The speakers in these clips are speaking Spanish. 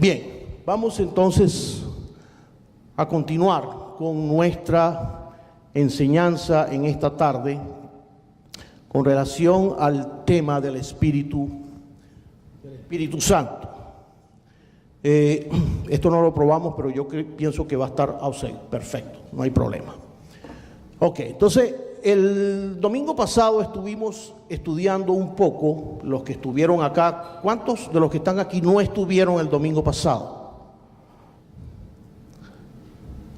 Bien, vamos entonces a continuar con nuestra enseñanza en esta tarde con relación al tema del Espíritu Santo. Esto no lo probamos, pero yo pienso que va a estar ausente. Perfecto, no hay problema. Ok, entonces el domingo pasado estuvimos estudiando un poco, los que estuvieron acá. ¿Cuántos de los que están aquí no estuvieron el domingo pasado?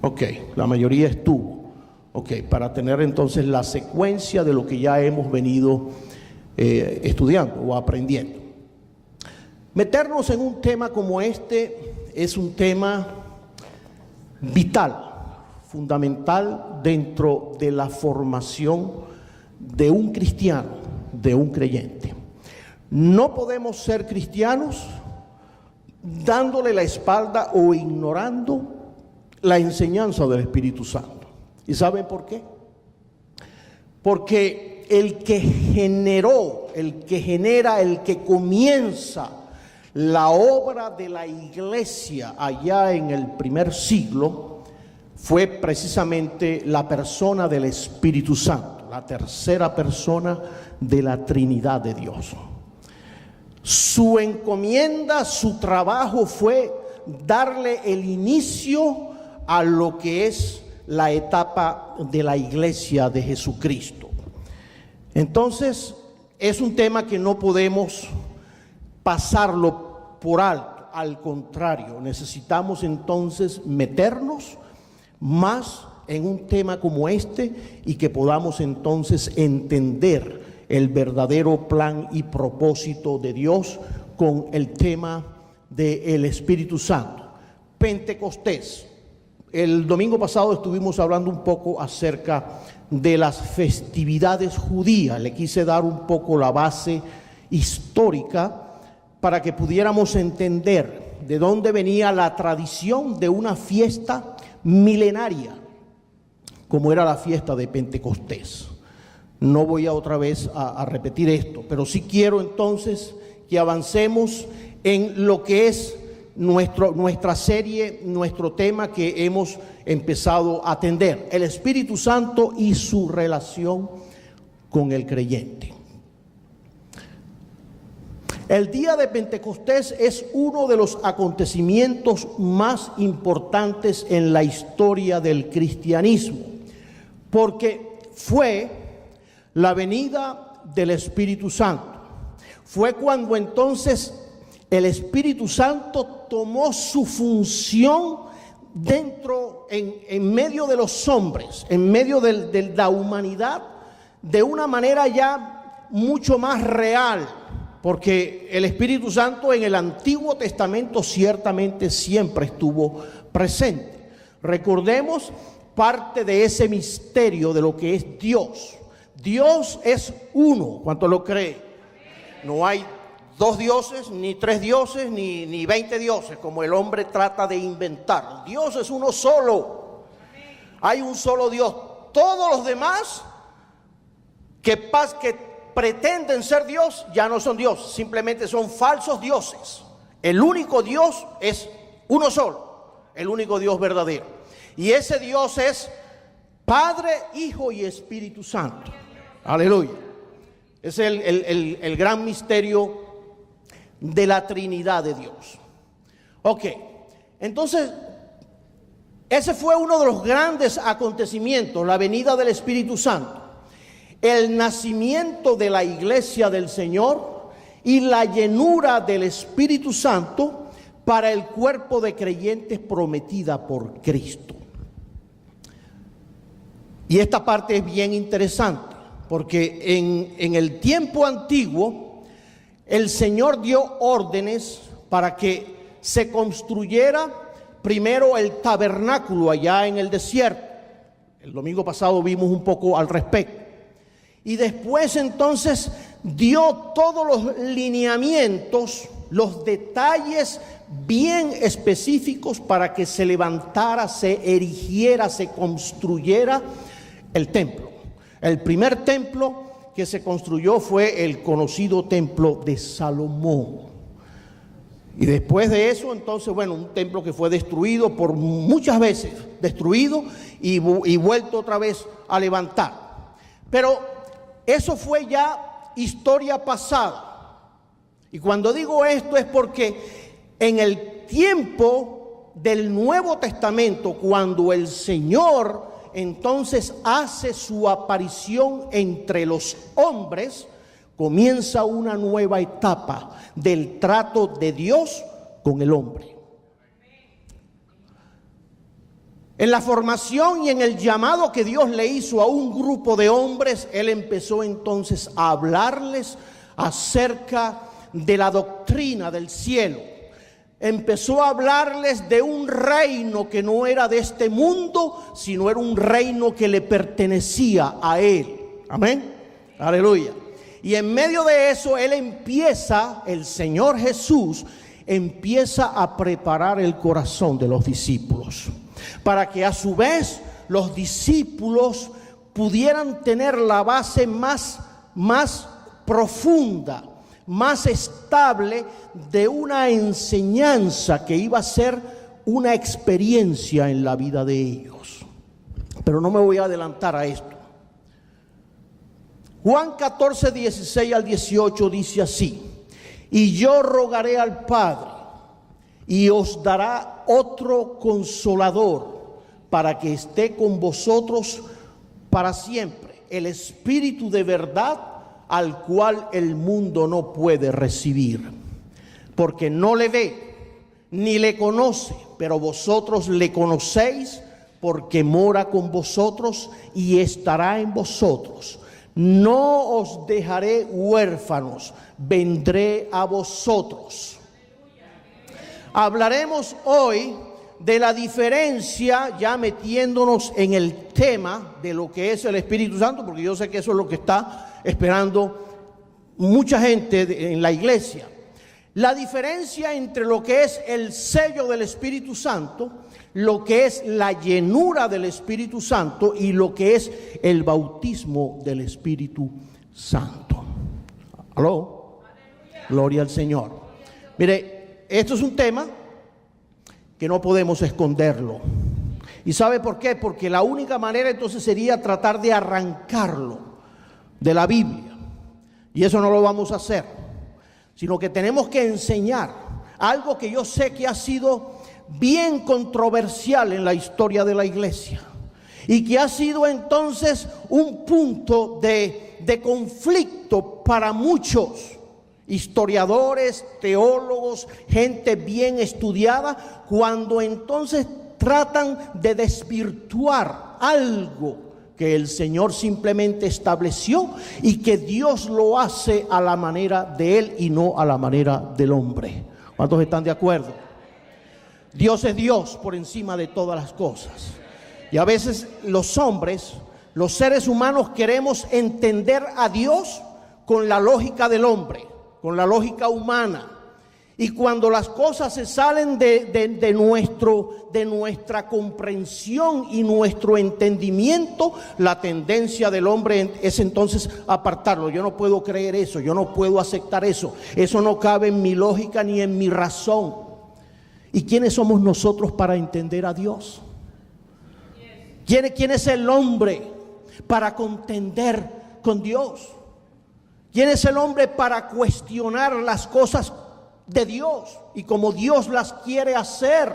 Ok, la mayoría estuvo. Ok, para tener entonces la secuencia de lo que ya hemos venido estudiando o aprendiendo. Meternos en un tema como este es un tema vital, fundamental dentro de la formación de un cristiano, de un creyente. No podemos ser cristianos dándole la espalda o ignorando la enseñanza del Espíritu Santo. ¿Y saben por qué? Porque el que generó, el que genera, el que comienza la obra de la iglesia allá en el primer siglo fue precisamente la persona del Espíritu Santo, la tercera persona de la Trinidad de Dios. Su encomienda, su trabajo fue darle el inicio a lo que es la etapa de la iglesia de Jesucristo. Entonces, es un tema que no podemos pasarlo por alto. Al contrario, necesitamos entonces meternos más en un tema como este y que podamos entonces entender el verdadero plan y propósito de Dios con el tema del Espíritu Santo. Pentecostés. El domingo pasado estuvimos hablando un poco acerca de las festividades judías. Le quise dar un poco la base histórica para que pudiéramos entender de dónde venía la tradición de una fiesta milenaria, como era la fiesta de Pentecostés. No voy a otra vez a repetir esto, pero sí quiero entonces que avancemos en lo que es nuestra serie, nuestro tema que hemos empezado a atender, el Espíritu Santo y su relación con el creyente. El día de Pentecostés es uno de los acontecimientos más importantes en la historia del cristianismo, porque fue la venida del Espíritu Santo. Fue cuando entonces el Espíritu Santo tomó su función en medio de los hombres, en medio de la humanidad, de una manera ya mucho más real, porque el Espíritu Santo en el Antiguo Testamento ciertamente siempre estuvo presente. Recordemos parte de ese misterio de lo que es Dios. Dios es uno, ¿cuánto lo cree? No hay dos dioses, ni tres dioses, ni 20 dioses, como el hombre trata de inventar. Dios es uno solo. Hay un solo Dios. Todos los demás que pretenden ser Dios ya no son Dios, simplemente son falsos dioses. El único Dios es uno solo, el único Dios verdadero. Y ese Dios es Padre, Hijo y Espíritu Santo. Aleluya. Es el gran misterio de la Trinidad de Dios. Ok, entonces ese fue uno de los grandes acontecimientos, la venida del Espíritu Santo, el nacimiento de la iglesia del Señor y la llenura del Espíritu Santo para el cuerpo de creyentes prometida por Cristo. Y esta parte es bien interesante, porque en el tiempo antiguo el Señor dio órdenes para que se construyera primero el tabernáculo allá en el desierto. El domingo pasado vimos un poco al respecto. Y después entonces dio todos los lineamientos, los detalles bien específicos para que se levantara, se erigiera, se construyera el templo. El primer templo que se construyó fue el conocido templo de Salomón. Y después de eso, entonces, bueno, un templo que fue destruido por muchas veces, destruido y vuelto otra vez a levantar. Pero eso fue ya historia pasada. Y cuando digo esto es porque en el tiempo del Nuevo Testamento, cuando el Señor entonces hace su aparición entre los hombres, comienza una nueva etapa del trato de Dios con el hombre. En la formación y en el llamado que Dios le hizo a un grupo de hombres, Él empezó entonces a hablarles acerca de la doctrina del cielo. Empezó a hablarles de un reino que no era de este mundo, sino era un reino que le pertenecía a Él. Amén. Aleluya. Y en medio de eso, Él empieza, el Señor Jesús, empieza a preparar el corazón de los discípulos, para que a su vez los discípulos pudieran tener la base más profunda, más estable de una enseñanza que iba a ser una experiencia en la vida de ellos. Pero no me voy a adelantar a esto. Juan 14, 16 al 18 dice así: y yo rogaré al Padre, y os dará otro consolador, para que esté con vosotros para siempre, el Espíritu de verdad, al cual el mundo no puede recibir, porque no le ve ni le conoce, pero vosotros le conocéis, porque mora con vosotros y estará en vosotros. No os dejaré huérfanos, vendré a vosotros. Hablaremos hoy de la diferencia, ya metiéndonos en el tema de lo que es el Espíritu Santo, porque yo sé que eso es lo que está esperando mucha gente en la iglesia. La diferencia entre lo que es el sello del Espíritu Santo, lo que es la llenura del Espíritu Santo y lo que es el bautismo del Espíritu Santo. ¿Aló? Gloria al Señor. Mire, esto es un tema que no podemos esconderlo. ¿Y sabe por qué? Porque la única manera entonces sería tratar de arrancarlo de la Biblia. Y eso no lo vamos a hacer, sino que tenemos que enseñar algo que yo sé que ha sido bien controversial en la historia de la iglesia y que ha sido entonces un punto de conflicto para muchos historiadores, teólogos, gente bien estudiada, cuando entonces tratan de desvirtuar algo que el Señor simplemente estableció y que Dios lo hace a la manera de Él y no a la manera del hombre. ¿Cuántos están de acuerdo? Dios es Dios por encima de todas las cosas. Y a veces los hombres, los seres humanos, queremos entender a Dios con la lógica del hombre, con la lógica humana. Y cuando las cosas se salen de nuestra comprensión y nuestro entendimiento, la tendencia del hombre es entonces apartarlo. Yo no puedo creer eso, yo no puedo aceptar eso. Eso no cabe en mi lógica ni en mi razón. ¿Y quiénes somos nosotros para entender a Dios? ¿Quién es el hombre para contender con Dios? ¿Quién es el hombre para cuestionar las cosas de Dios y como Dios las quiere hacer?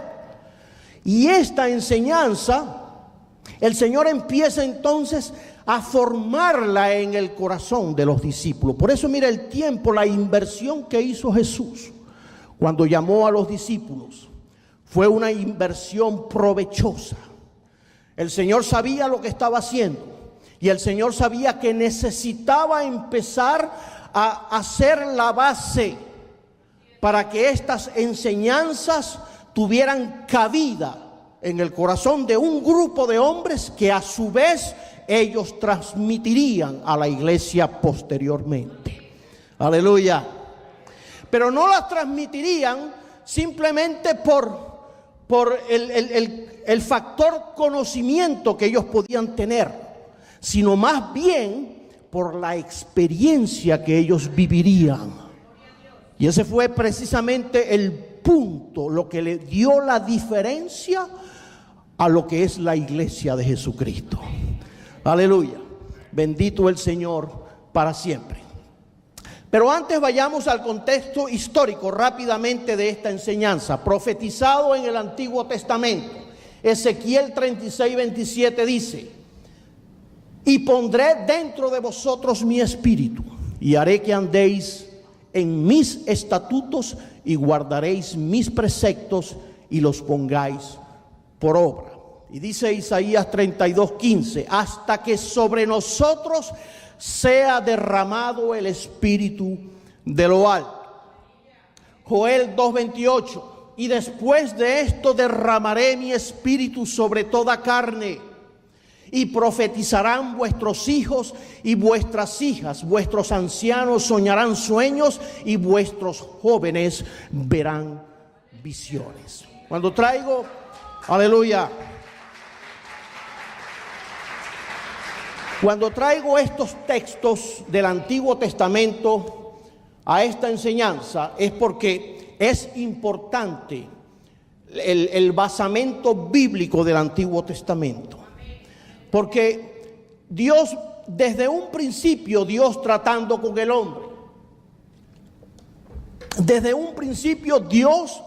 Y esta enseñanza, el Señor empieza entonces a formarla en el corazón de los discípulos. Por eso mira el tiempo, la inversión que hizo Jesús cuando llamó a los discípulos fue una inversión provechosa. El Señor sabía lo que estaba haciendo y el Señor sabía que necesitaba empezar a hacer la base para que estas enseñanzas tuvieran cabida en el corazón de un grupo de hombres que a su vez ellos transmitirían a la iglesia posteriormente. Aleluya. Pero no las transmitirían simplemente por el factor conocimiento que ellos podían tener, sino más bien por la experiencia que ellos vivirían. Y ese fue precisamente el punto lo que le dio la diferencia a lo que es la iglesia de Jesucristo. Aleluya. Bendito el Señor para siempre. Pero antes vayamos al contexto histórico rápidamente de esta enseñanza. Profetizado en el Antiguo Testamento, Ezequiel 36:27 dice: y pondré dentro de vosotros mi espíritu, y haré que andéis en mis estatutos, y guardaréis mis preceptos, y los pongáis por obra. Y dice Isaías 32:15: hasta que sobre nosotros sea derramado el espíritu de lo alto. Joel 2:28: y después de esto derramaré mi espíritu sobre toda carne, y profetizarán vuestros hijos y vuestras hijas, vuestros ancianos soñarán sueños, y vuestros jóvenes verán visiones. Cuando traigo, aleluya, cuando traigo estos textos del Antiguo Testamento a esta enseñanza, es porque es importante el basamento bíblico del Antiguo Testamento. Porque Dios, desde un principio, Dios tratando con el hombre. Desde un principio, Dios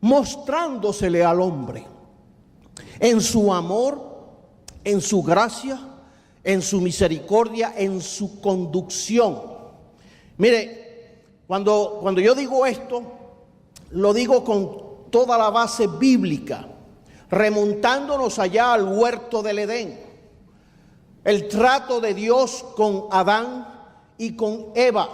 mostrándosele al hombre en su amor, en su gracia, en su misericordia, en su conducción. Mire, cuando yo digo esto, lo digo con toda la base bíblica, remontándonos allá al huerto del Edén. El trato de Dios con Adán y con Eva.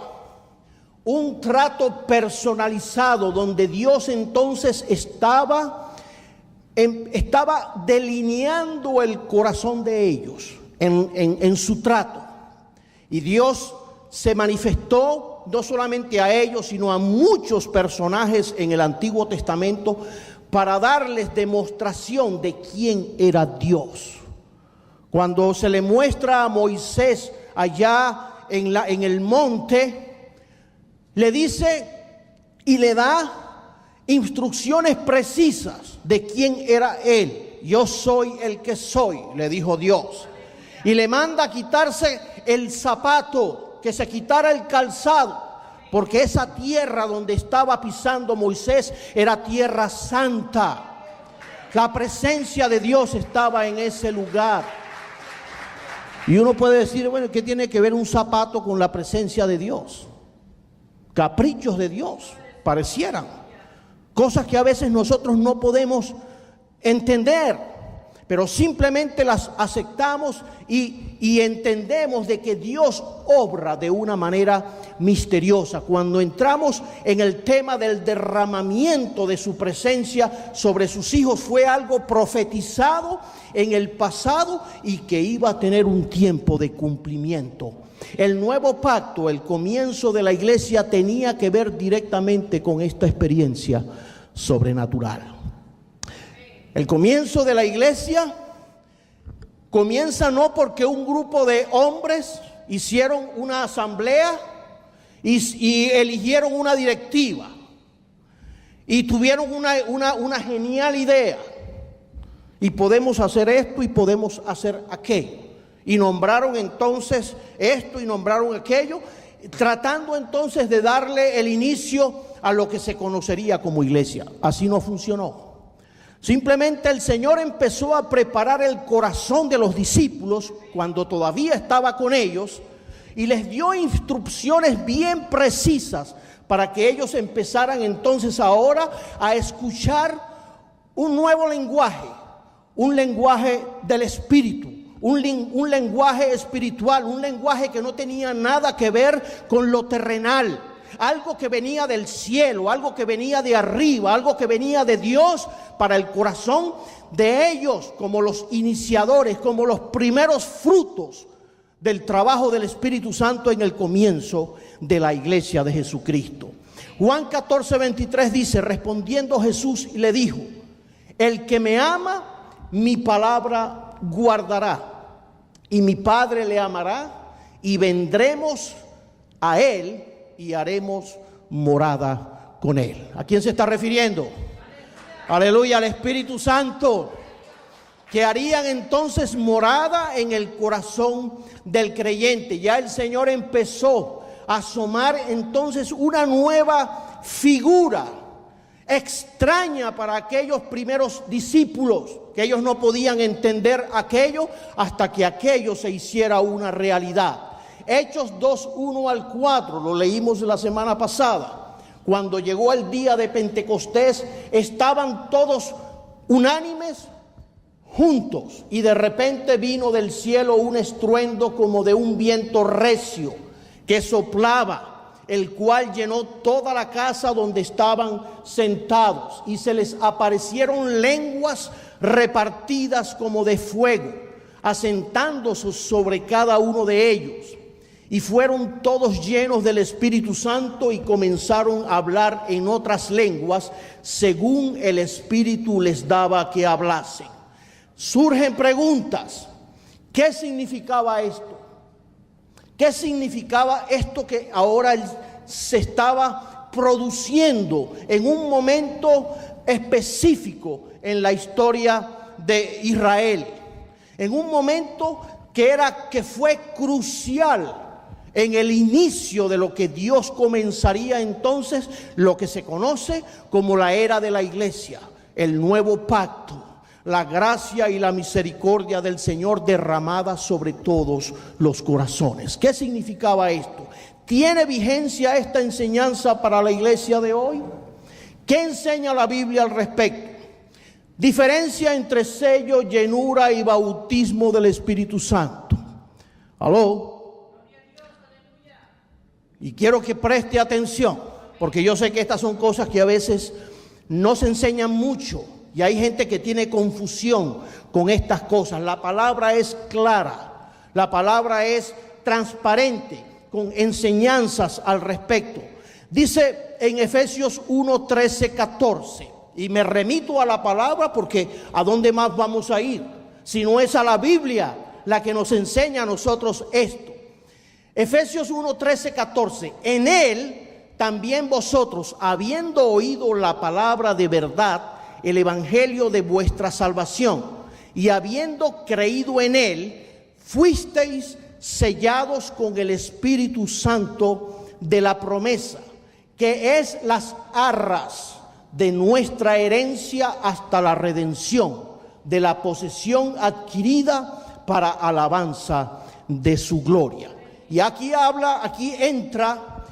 Un trato personalizado donde Dios entonces estaba delineando el corazón de ellos en su trato. Y Dios se manifestó no solamente a ellos, sino a muchos personajes en el Antiguo Testamento, para darles demostración de quién era Dios. Cuando se le muestra a Moisés allá en el monte, le dice y le da instrucciones precisas de quién era él. Yo soy el que soy, le dijo Dios. Y le manda a quitarse el zapato, que se quitara el calzado, porque esa tierra donde estaba pisando Moisés era tierra santa. La presencia de Dios estaba en ese lugar. Y uno puede decir, bueno, ¿qué tiene que ver un zapato con la presencia de Dios? Caprichos de Dios, parecieran. Cosas que a veces nosotros no podemos entender, pero simplemente las aceptamos y entendemos de que Dios obra de una manera misteriosa. Cuando entramos en el tema del derramamiento de su presencia sobre sus hijos, fue algo profetizado en el pasado y que iba a tener un tiempo de cumplimiento. El nuevo pacto, el comienzo de la iglesia, tenía que ver directamente con esta experiencia sobrenatural. El comienzo de la iglesia comienza no porque un grupo de hombres hicieron una asamblea y eligieron una directiva y tuvieron una genial idea, y podemos hacer esto y podemos hacer aquello, y nombraron entonces esto y nombraron aquello, tratando entonces de darle el inicio a lo que se conocería como iglesia. Así no funcionó. Simplemente el Señor empezó a preparar el corazón de los discípulos cuando todavía estaba con ellos, y les dio instrucciones bien precisas para que ellos empezaran entonces ahora a escuchar un nuevo lenguaje, un lenguaje del Espíritu, un lenguaje espiritual, un lenguaje que no tenía nada que ver con lo terrenal. Algo que venía del cielo, algo que venía de arriba, algo que venía de Dios para el corazón de ellos, como los iniciadores, como los primeros frutos del trabajo del Espíritu Santo en el comienzo de la iglesia de Jesucristo. Juan 14:23 dice: respondiendo Jesús le dijo: el que me ama, mi palabra guardará, y mi Padre le amará, y vendremos a él y haremos morada con él. ¿A quién se está refiriendo? Aleluya, al Espíritu Santo, que harían entonces morada en el corazón del creyente. Ya el Señor empezó a asomar entonces una nueva figura extraña para aquellos primeros discípulos, que ellos no podían entender aquello hasta que aquello se hiciera una realidad. Hechos 2, 1 al 4, lo leímos la semana pasada. Cuando llegó el día de Pentecostés, estaban todos unánimes, juntos, y de repente vino del cielo un estruendo como de un viento recio que soplaba, el cual llenó toda la casa donde estaban sentados, y se les aparecieron lenguas repartidas como de fuego, asentándose sobre cada uno de ellos. Y fueron todos llenos del Espíritu Santo y comenzaron a hablar en otras lenguas, según el Espíritu les daba que hablasen. Surgen preguntas. ¿Qué significaba esto? ¿Qué significaba esto que ahora se estaba produciendo en un momento específico en la historia de Israel? En un momento que fue crucial en el inicio de lo que Dios comenzaría entonces, lo que se conoce como la era de la iglesia, el nuevo pacto, la gracia y la misericordia del Señor derramada sobre todos los corazones. ¿Qué significaba esto? ¿Tiene vigencia esta enseñanza para la iglesia de hoy? ¿Qué enseña la Biblia al respecto? Diferencia entre sello, llenura y bautismo del Espíritu Santo. ¿Aló? Y quiero que preste atención, porque yo sé que estas son cosas que a veces no se enseñan mucho y hay gente que tiene confusión con estas cosas. La palabra es clara, la palabra es transparente, con enseñanzas al respecto. Dice en Efesios 1, 13, 14, y me remito a la palabra porque ¿a dónde más vamos a ir? Si no es a la Biblia la que nos enseña a nosotros esto. Efesios 1, 13, 14. En él también vosotros, habiendo oído la palabra de verdad, el evangelio de vuestra salvación, y habiendo creído en él, fuisteis sellados con el Espíritu Santo de la promesa, que es las arras de nuestra herencia hasta la redención de la posesión adquirida para alabanza de su gloria. Y aquí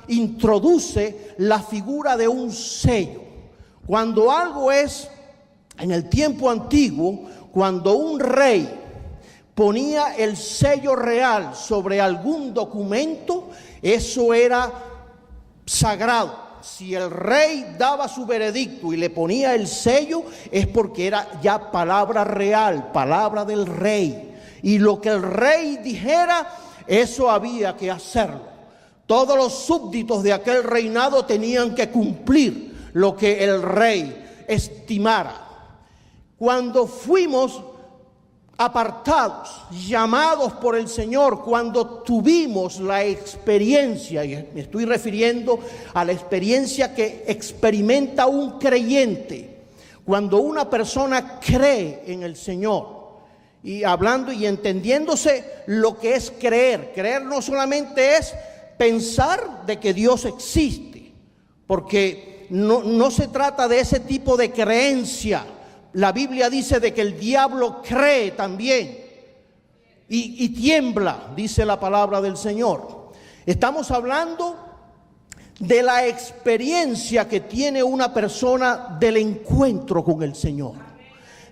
introduce la figura de un sello. Cuando algo es, en el tiempo antiguo, cuando un rey ponía el sello real sobre algún documento, eso era sagrado. Si el rey daba su veredicto y le ponía el sello, es porque era ya palabra real, palabra del rey. Y lo que el rey dijera, eso había que hacerlo. Todos los súbditos de aquel reinado tenían que cumplir lo que el rey estimara. Cuando fuimos apartados, llamados por el Señor, cuando tuvimos la experiencia, y me estoy refiriendo a la experiencia que experimenta un creyente, cuando una persona cree en el Señor, y hablando y entendiéndose lo que es creer. Creer no solamente es pensar de que Dios existe, porque no se trata de ese tipo de creencia. La Biblia dice de que el diablo cree también y tiembla, dice la palabra del Señor. Estamos hablando de la experiencia que tiene una persona del encuentro con el Señor,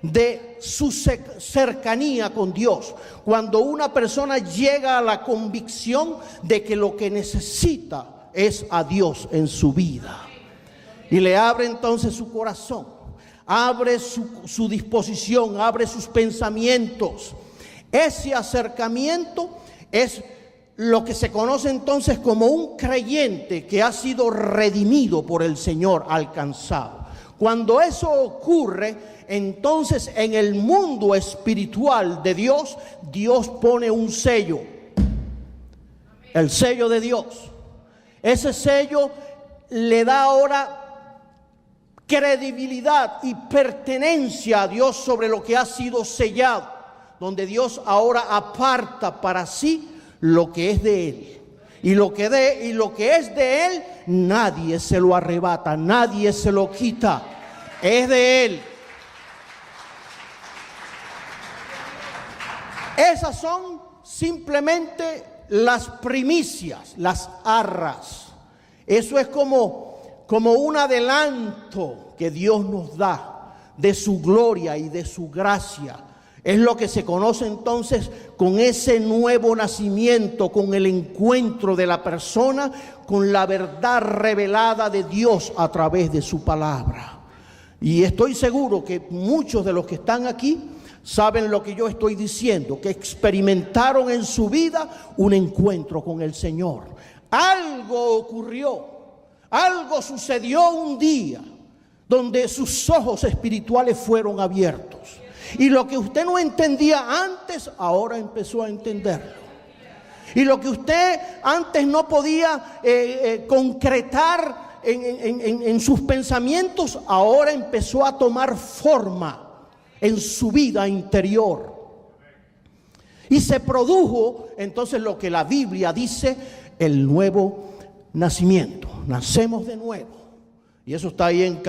de su cercanía con Dios. Cuando una persona llega a la convicción de que lo que necesita es a Dios en su vida, y le abre entonces su corazón, abre su disposición, abre sus pensamientos. Ese acercamiento es lo que se conoce entonces como un creyente que ha sido redimido por el Señor, alcanzado. Cuando eso ocurre, entonces en el mundo espiritual de Dios, Dios pone un sello, el sello de Dios. Ese sello le da ahora credibilidad y pertenencia a Dios sobre lo que ha sido sellado, donde Dios ahora aparta para sí lo que es de Él. Y lo que es de Él, nadie se lo arrebata, nadie se lo quita. Es de Él. Esas son simplemente las primicias, las arras. Eso es como un adelanto que Dios nos da de su gloria y de su gracia. Es lo que se conoce entonces con ese nuevo nacimiento, con el encuentro de la persona con la verdad revelada de Dios a través de su palabra. Y estoy seguro que muchos de los que están aquí saben lo que yo estoy diciendo, que experimentaron en su vida un encuentro con el Señor. Algo ocurrió, algo sucedió un día donde sus ojos espirituales fueron abiertos. Y lo que usted no entendía antes, ahora empezó a entenderlo. Y lo que usted antes no podía concretar en sus pensamientos, ahora empezó a tomar forma en su vida interior. Y se produjo entonces lo que la Biblia dice, el nuevo nacimiento. Nacemos de nuevo. Y eso está ahí en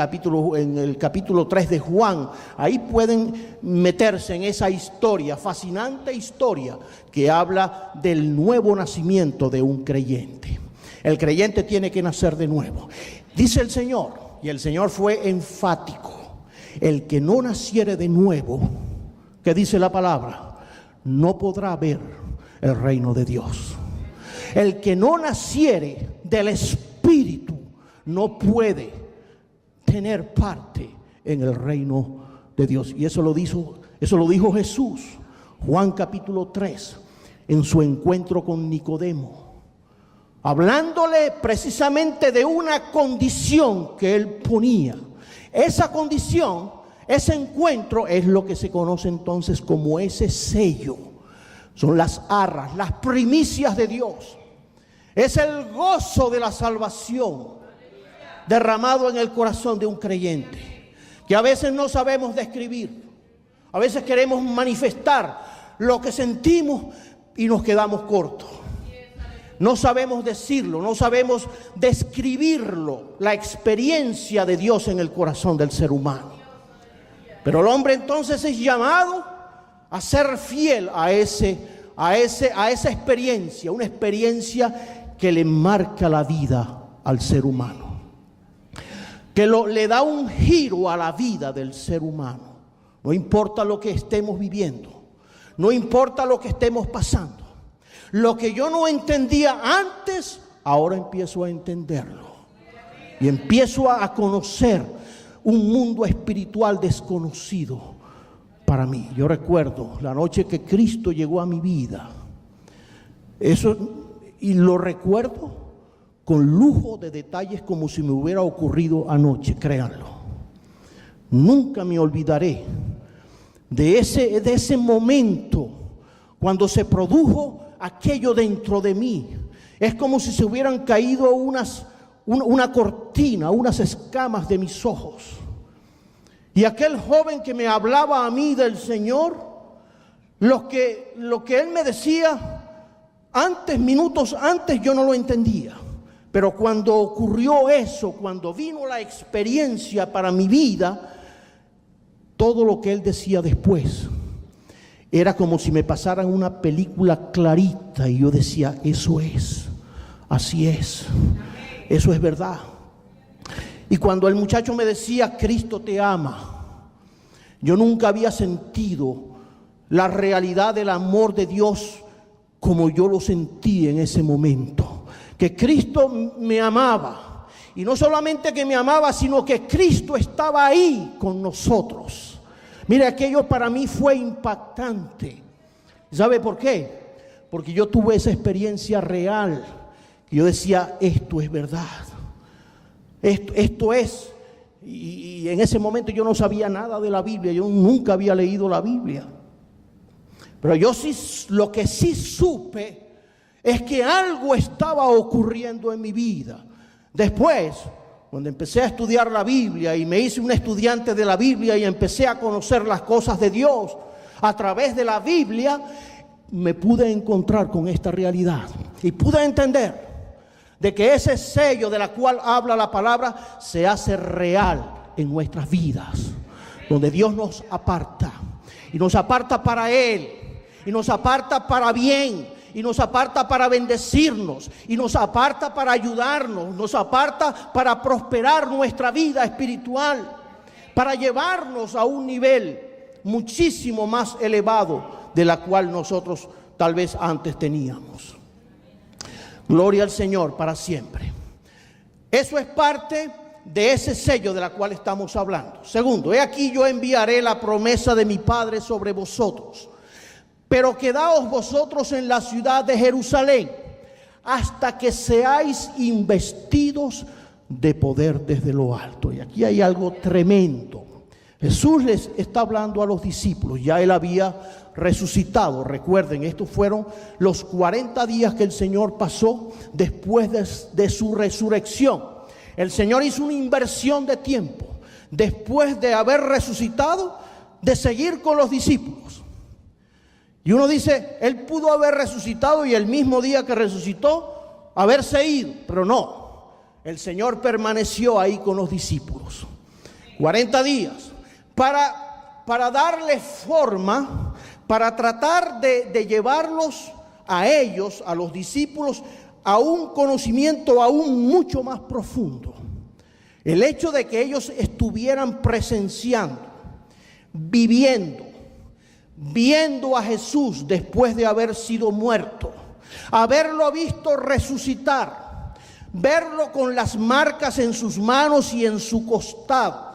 el capítulo 3 de Juan. Ahí pueden meterse en esa historia, fascinante historia, que habla del nuevo nacimiento de un creyente. El creyente tiene que nacer de nuevo. Dice el Señor, y el Señor fue enfático: el que no naciere de nuevo, ¿qué dice la palabra? No podrá ver el reino de Dios. El que no naciere del Espíritu no puede tener parte en el reino de Dios. Y eso lo dijo Jesús, Juan capítulo 3, en su encuentro con Nicodemo, hablándole precisamente de una condición que él ponía. Esa condición, ese encuentro, es lo que se conoce entonces como ese sello. Son las arras, las primicias de Dios. Es el gozo de la salvación derramado en el corazón de un creyente, que a veces no sabemos describir. A veces queremos manifestar lo que sentimos y nos quedamos cortos. No sabemos decirlo, no sabemos describirlo, la experiencia de Dios en el corazón del ser humano. Pero el hombre entonces es llamado a ser fiel a esa experiencia, una experiencia que le marca la vida al ser humano, que le da un giro a la vida del ser humano. No importa lo que estemos viviendo, no importa lo que estemos pasando. Lo que yo no entendía antes, ahora empiezo a entenderlo. Y empiezo a conocer un mundo espiritual desconocido para mí. Yo recuerdo la noche que Cristo llegó a mi vida. Eso, y lo recuerdo con lujo de detalles, como si me hubiera ocurrido anoche, créanlo. Nunca me olvidaré de ese momento cuando se produjo aquello dentro de mí. Es como si se hubieran caído una cortina, unas escamas de mis ojos. Y aquel joven que me hablaba a mí del Señor, lo que él me decía antes, minutos antes, yo no lo entendía. Pero cuando ocurrió eso, cuando vino la experiencia para mi vida, todo lo que él decía después era como si me pasaran una película clarita y yo decía, eso es, así es, eso es verdad. Y cuando el muchacho me decía, Cristo te ama, yo nunca había sentido la realidad del amor de Dios como yo lo sentí en ese momento. Que Cristo me amaba, y no solamente que me amaba, sino que Cristo estaba ahí con nosotros. Mire, aquello para mí fue impactante. ¿Sabe por qué? Porque yo tuve esa experiencia real, que yo decía, esto es verdad, esto es. Y en ese momento yo no sabía nada de la Biblia, yo nunca había leído la Biblia. Pero yo sí, lo que sí supe es que algo estaba ocurriendo en mi vida. Después, cuando empecé a estudiar la Biblia y me hice un estudiante de la Biblia y empecé a conocer las cosas de Dios a través de la Biblia, me pude encontrar con esta realidad y pude entender de que ese sello de la cual habla la palabra se hace real en nuestras vidas, donde Dios nos aparta y nos aparta para Él y nos aparta para bien y nos aparta para bendecirnos y nos aparta para ayudarnos, nos aparta para prosperar nuestra vida espiritual, para llevarnos a un nivel muchísimo más elevado de la cual nosotros tal vez antes teníamos. Gloria al Señor para siempre. Eso es parte de ese sello de la cual estamos hablando. Segundo, he aquí yo enviaré la promesa de mi Padre sobre vosotros. Pero quedaos vosotros en la ciudad de Jerusalén hasta que seáis investidos de poder desde lo alto. Y aquí hay algo tremendo. Jesús les está hablando a los discípulos. Ya Él había resucitado. Recuerden, estos fueron los 40 días que el Señor pasó después de su resurrección. El Señor hizo una inversión de tiempo después de haber resucitado, de seguir con los discípulos. Y uno dice, Él pudo haber resucitado y el mismo día que resucitó haberse ido, pero no, el Señor permaneció ahí con los discípulos 40 días para darle forma, para tratar de llevarlos a ellos, a los discípulos, a un conocimiento aún mucho más profundo. El hecho de que ellos estuvieran presenciando, viendo a Jesús después de haber sido muerto, haberlo visto resucitar, verlo con las marcas en sus manos y en su costado.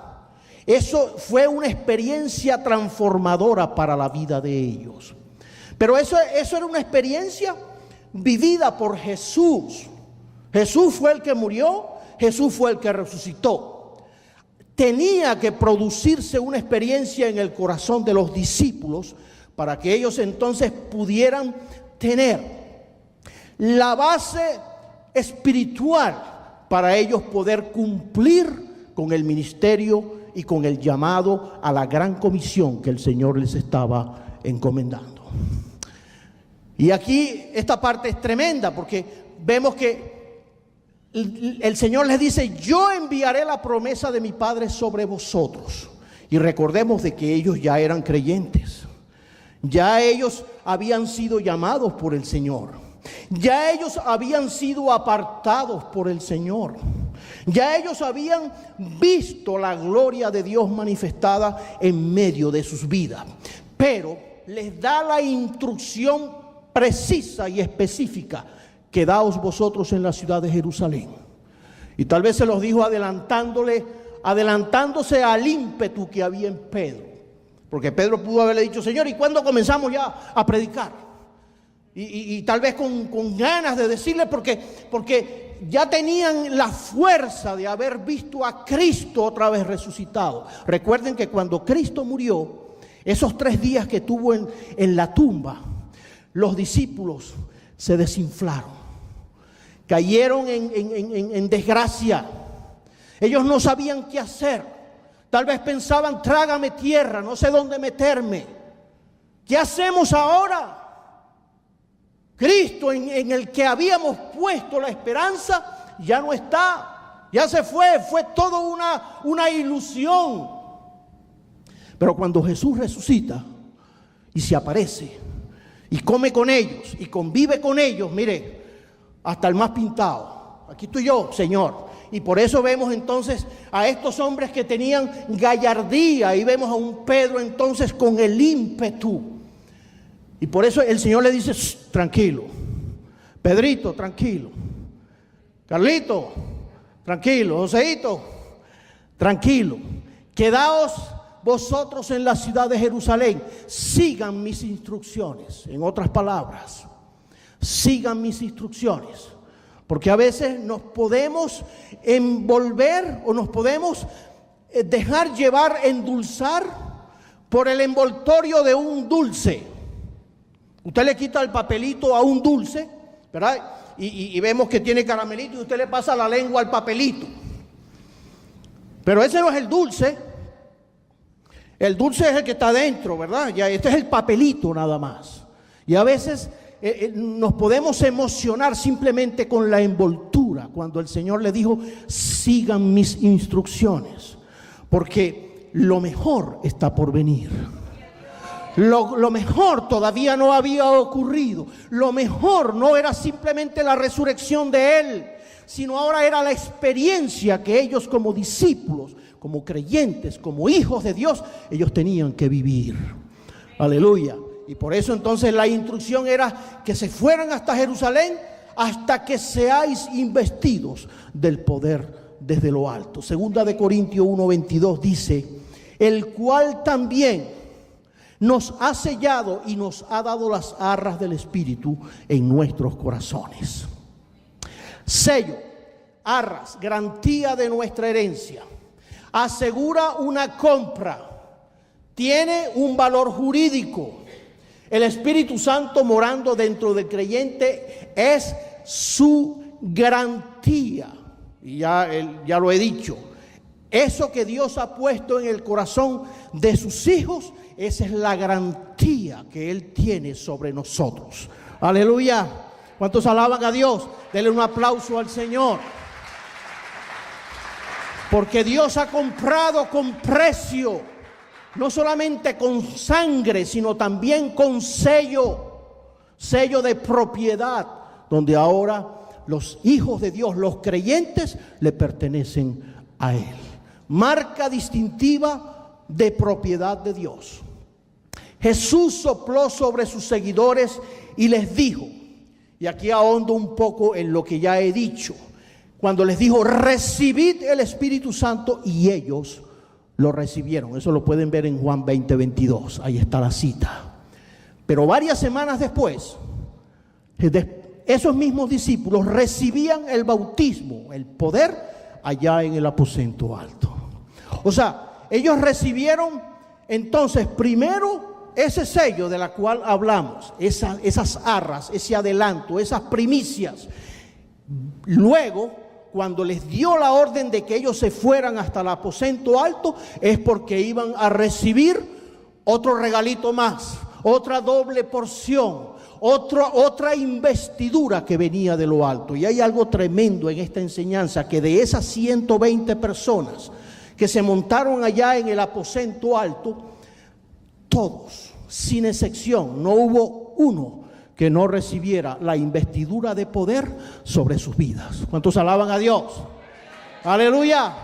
Eso fue una experiencia transformadora para la vida de ellos. Pero eso era una experiencia vivida por Jesús. Jesús fue el que murió, Jesús fue el que resucitó. Tenía que producirse una experiencia en el corazón de los discípulos para que ellos entonces pudieran tener la base espiritual para ellos poder cumplir con el ministerio y con el llamado a la gran comisión que el Señor les estaba encomendando. Y aquí esta parte es tremenda porque vemos que el Señor les dice, yo enviaré la promesa de mi Padre sobre vosotros. Y recordemos de que ellos ya eran creyentes. Ya ellos habían sido llamados por el Señor. Ya ellos habían sido apartados por el Señor. Ya ellos habían visto la gloria de Dios manifestada en medio de sus vidas. Pero les da la instrucción precisa y específica: quedaos vosotros en la ciudad de Jerusalén. Y tal vez se los dijo adelantándose al ímpetu que había en Pedro. Porque Pedro pudo haberle dicho, Señor, ¿y cuándo comenzamos ya a predicar? Y tal vez con ganas de decirle, porque ya tenían la fuerza de haber visto a Cristo otra vez resucitado. Recuerden que cuando Cristo murió, esos 3 días que tuvo en la tumba, los discípulos se desinflaron, cayeron en desgracia. Ellos no sabían qué hacer. Tal vez pensaban, trágame tierra, no sé dónde meterme. ¿Qué hacemos ahora? Cristo en el que habíamos puesto la esperanza ya no está, ya se fue todo una ilusión. Pero cuando Jesús resucita y se aparece y come con ellos y convive con ellos, mire, hasta el más pintado, aquí estoy yo, Señor. Y por eso vemos entonces a estos hombres que tenían gallardía, y vemos a un Pedro entonces con el ímpetu. Y por eso el Señor le dice, tranquilo, Pedrito, tranquilo, Carlito, tranquilo, Joseito, tranquilo, quedaos vosotros en la ciudad de Jerusalén, sigan mis instrucciones. En otras palabras, sigan mis instrucciones. Porque a veces nos podemos envolver o nos podemos dejar llevar, endulzar por el envoltorio de un dulce. Usted le quita el papelito a un dulce, ¿verdad? Y vemos que tiene caramelito y usted le pasa la lengua al papelito. Pero ese no es el dulce. El dulce es el que está dentro, ¿verdad? Ya este es el papelito nada más. Y a veces nos podemos emocionar simplemente con la envoltura, cuando el Señor le dijo: sigan mis instrucciones, porque lo mejor está por venir. Lo mejor todavía no había ocurrido. Lo mejor no era simplemente la resurrección de Él, sino ahora era la experiencia que ellos, como discípulos, como creyentes, como hijos de Dios, ellos tenían que vivir. Aleluya. Y por eso entonces la instrucción era que se fueran hasta Jerusalén hasta que seáis investidos del poder desde lo alto. Segunda de Corintios 1:22 dice: el cual también nos ha sellado y nos ha dado las arras del Espíritu en nuestros corazones. Sello, arras, garantía de nuestra herencia. Asegura una compra. Tiene un valor jurídico. El Espíritu Santo morando dentro del creyente es su garantía. Y ya lo he dicho. Eso que Dios ha puesto en el corazón de sus hijos, esa es la garantía que Él tiene sobre nosotros. Aleluya. ¿Cuántos alaban a Dios? Denle un aplauso al Señor. Porque Dios ha comprado con precio, no solamente con sangre, sino también con sello de propiedad, donde ahora los hijos de Dios, los creyentes, le pertenecen a Él. Marca distintiva de propiedad de Dios. Jesús sopló sobre sus seguidores y les dijo, y aquí ahondo un poco en lo que ya he dicho, cuando les dijo: recibid el Espíritu Santo, y ellos lo recibieron. Eso lo pueden ver en Juan 20:22, ahí está la cita. Pero varias semanas después, esos mismos discípulos recibían el bautismo, el poder, allá en el aposento alto. O sea, ellos recibieron entonces primero ese sello de la cual hablamos, esas arras, ese adelanto, esas primicias. Luego, cuando les dio la orden de que ellos se fueran hasta el aposento alto, es porque iban a recibir otro regalito más, otra doble porción, otra investidura que venía de lo alto. Y hay algo tremendo en esta enseñanza, que de esas 120 personas que se montaron allá en el aposento alto, todos, sin excepción, no hubo uno que no recibiera la investidura de poder sobre sus vidas. ¿Cuántos alaban a Dios? Aleluya.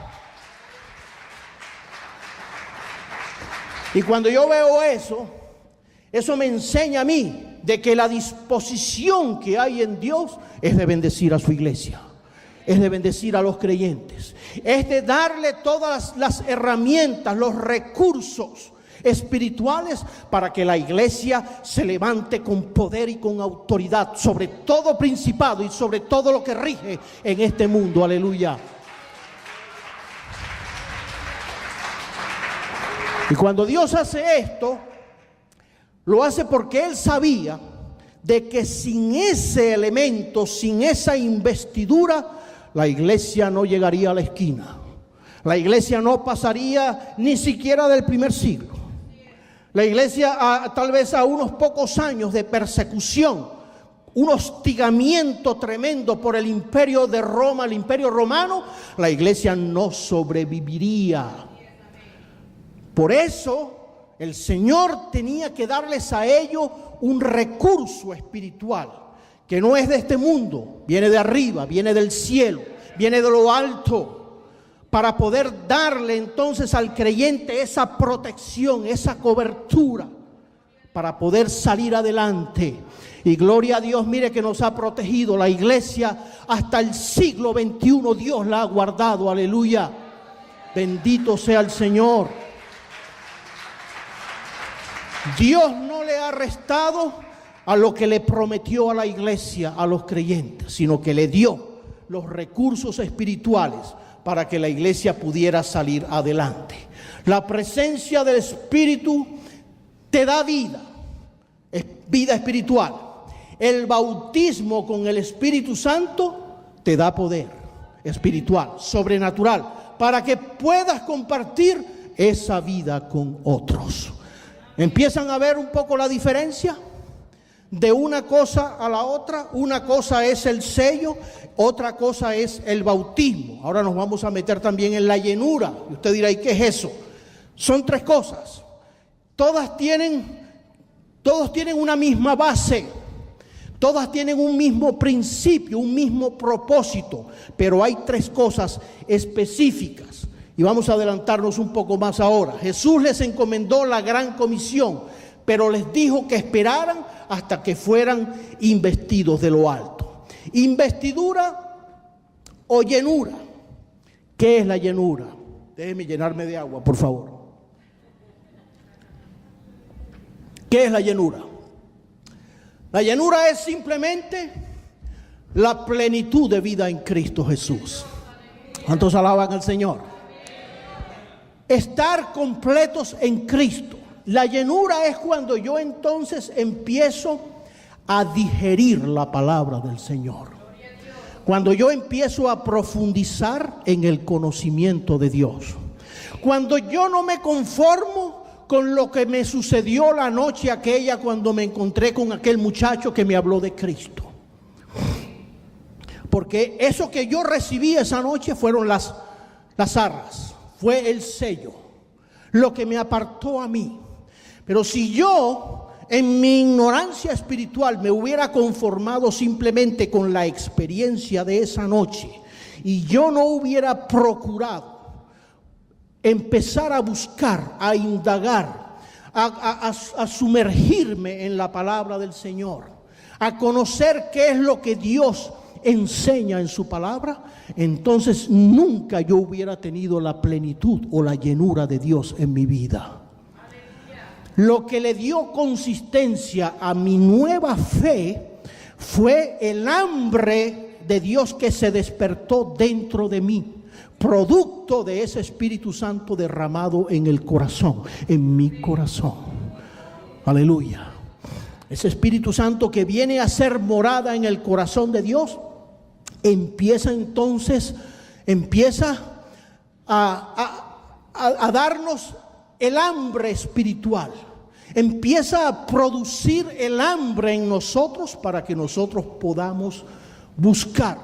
Y cuando yo veo eso me enseña a mí de que la disposición que hay en Dios es de bendecir a su iglesia, es de bendecir a los creyentes, es de darle todas las herramientas, los recursos espirituales para que la iglesia se levante con poder y con autoridad sobre todo principado y sobre todo lo que rige en este mundo. Aleluya. Y cuando Dios hace esto, lo hace porque Él sabía de que sin ese elemento, sin esa investidura, la iglesia no llegaría a la esquina. La iglesia no pasaría ni siquiera del primer siglo. La iglesia, tal vez a unos pocos años de persecución, un hostigamiento tremendo por el imperio de Roma, el imperio romano, la iglesia no sobreviviría. Por eso el Señor tenía que darles a ellos un recurso espiritual que no es de este mundo, viene de arriba, viene del cielo, viene de lo alto, para poder darle entonces al creyente esa protección, esa cobertura, para poder salir adelante. Y gloria a Dios, mire que nos ha protegido la iglesia hasta el siglo XXI. Dios la ha guardado, aleluya. Bendito sea el Señor. Dios no le ha restado a lo que le prometió a la iglesia, a los creyentes, sino que le dio los recursos espirituales para que la iglesia pudiera salir adelante. La presencia del Espíritu te da vida, es vida espiritual. El bautismo con el Espíritu Santo te da poder espiritual, sobrenatural, para que puedas compartir esa vida con otros. ¿Empiezan a ver un poco la diferencia de una cosa a la otra? Una cosa es el sello, otra cosa es el bautismo. Ahora nos vamos a meter también en la llenura. Y usted dirá, ¿y qué es eso? Son tres cosas. Todos tienen una misma base. Todas tienen un mismo principio, un mismo propósito. Pero hay tres cosas específicas. Y vamos a adelantarnos un poco más ahora. Jesús les encomendó la gran comisión, pero les dijo que esperaran hasta que fueran investidos de lo alto. Investidura o llenura. ¿Qué es la llenura? Déjeme llenarme de agua, por favor. ¿Qué es la llenura? La llenura es simplemente la plenitud de vida en Cristo Jesús. ¿Cuántos alaban al Señor? Estar completos en Cristo. La llenura es cuando yo entonces empiezo a digerir la palabra del Señor. Cuando yo empiezo a profundizar en el conocimiento de Dios. Cuando yo no me conformo con lo que me sucedió la noche aquella cuando me encontré con aquel muchacho que me habló de Cristo. Porque eso que yo recibí esa noche fueron las arras. Fue el sello, lo que me apartó a mí. Pero si yo, en mi ignorancia espiritual, me hubiera conformado simplemente con la experiencia de esa noche, y yo no hubiera procurado empezar a buscar, a indagar, a sumergirme en la palabra del Señor, a conocer qué es lo que Dios enseña en su palabra, entonces nunca yo hubiera tenido la plenitud o la llenura de Dios en mi vida. Lo que le dio consistencia a mi nueva fe fue el hambre de Dios que se despertó dentro de mí, producto de ese Espíritu Santo derramado en el corazón, en mi corazón. Aleluya. Ese Espíritu Santo que viene a ser morada en el corazón de Dios, empieza a darnos el hambre espiritual. Empieza a producir el hambre en nosotros para que nosotros podamos buscar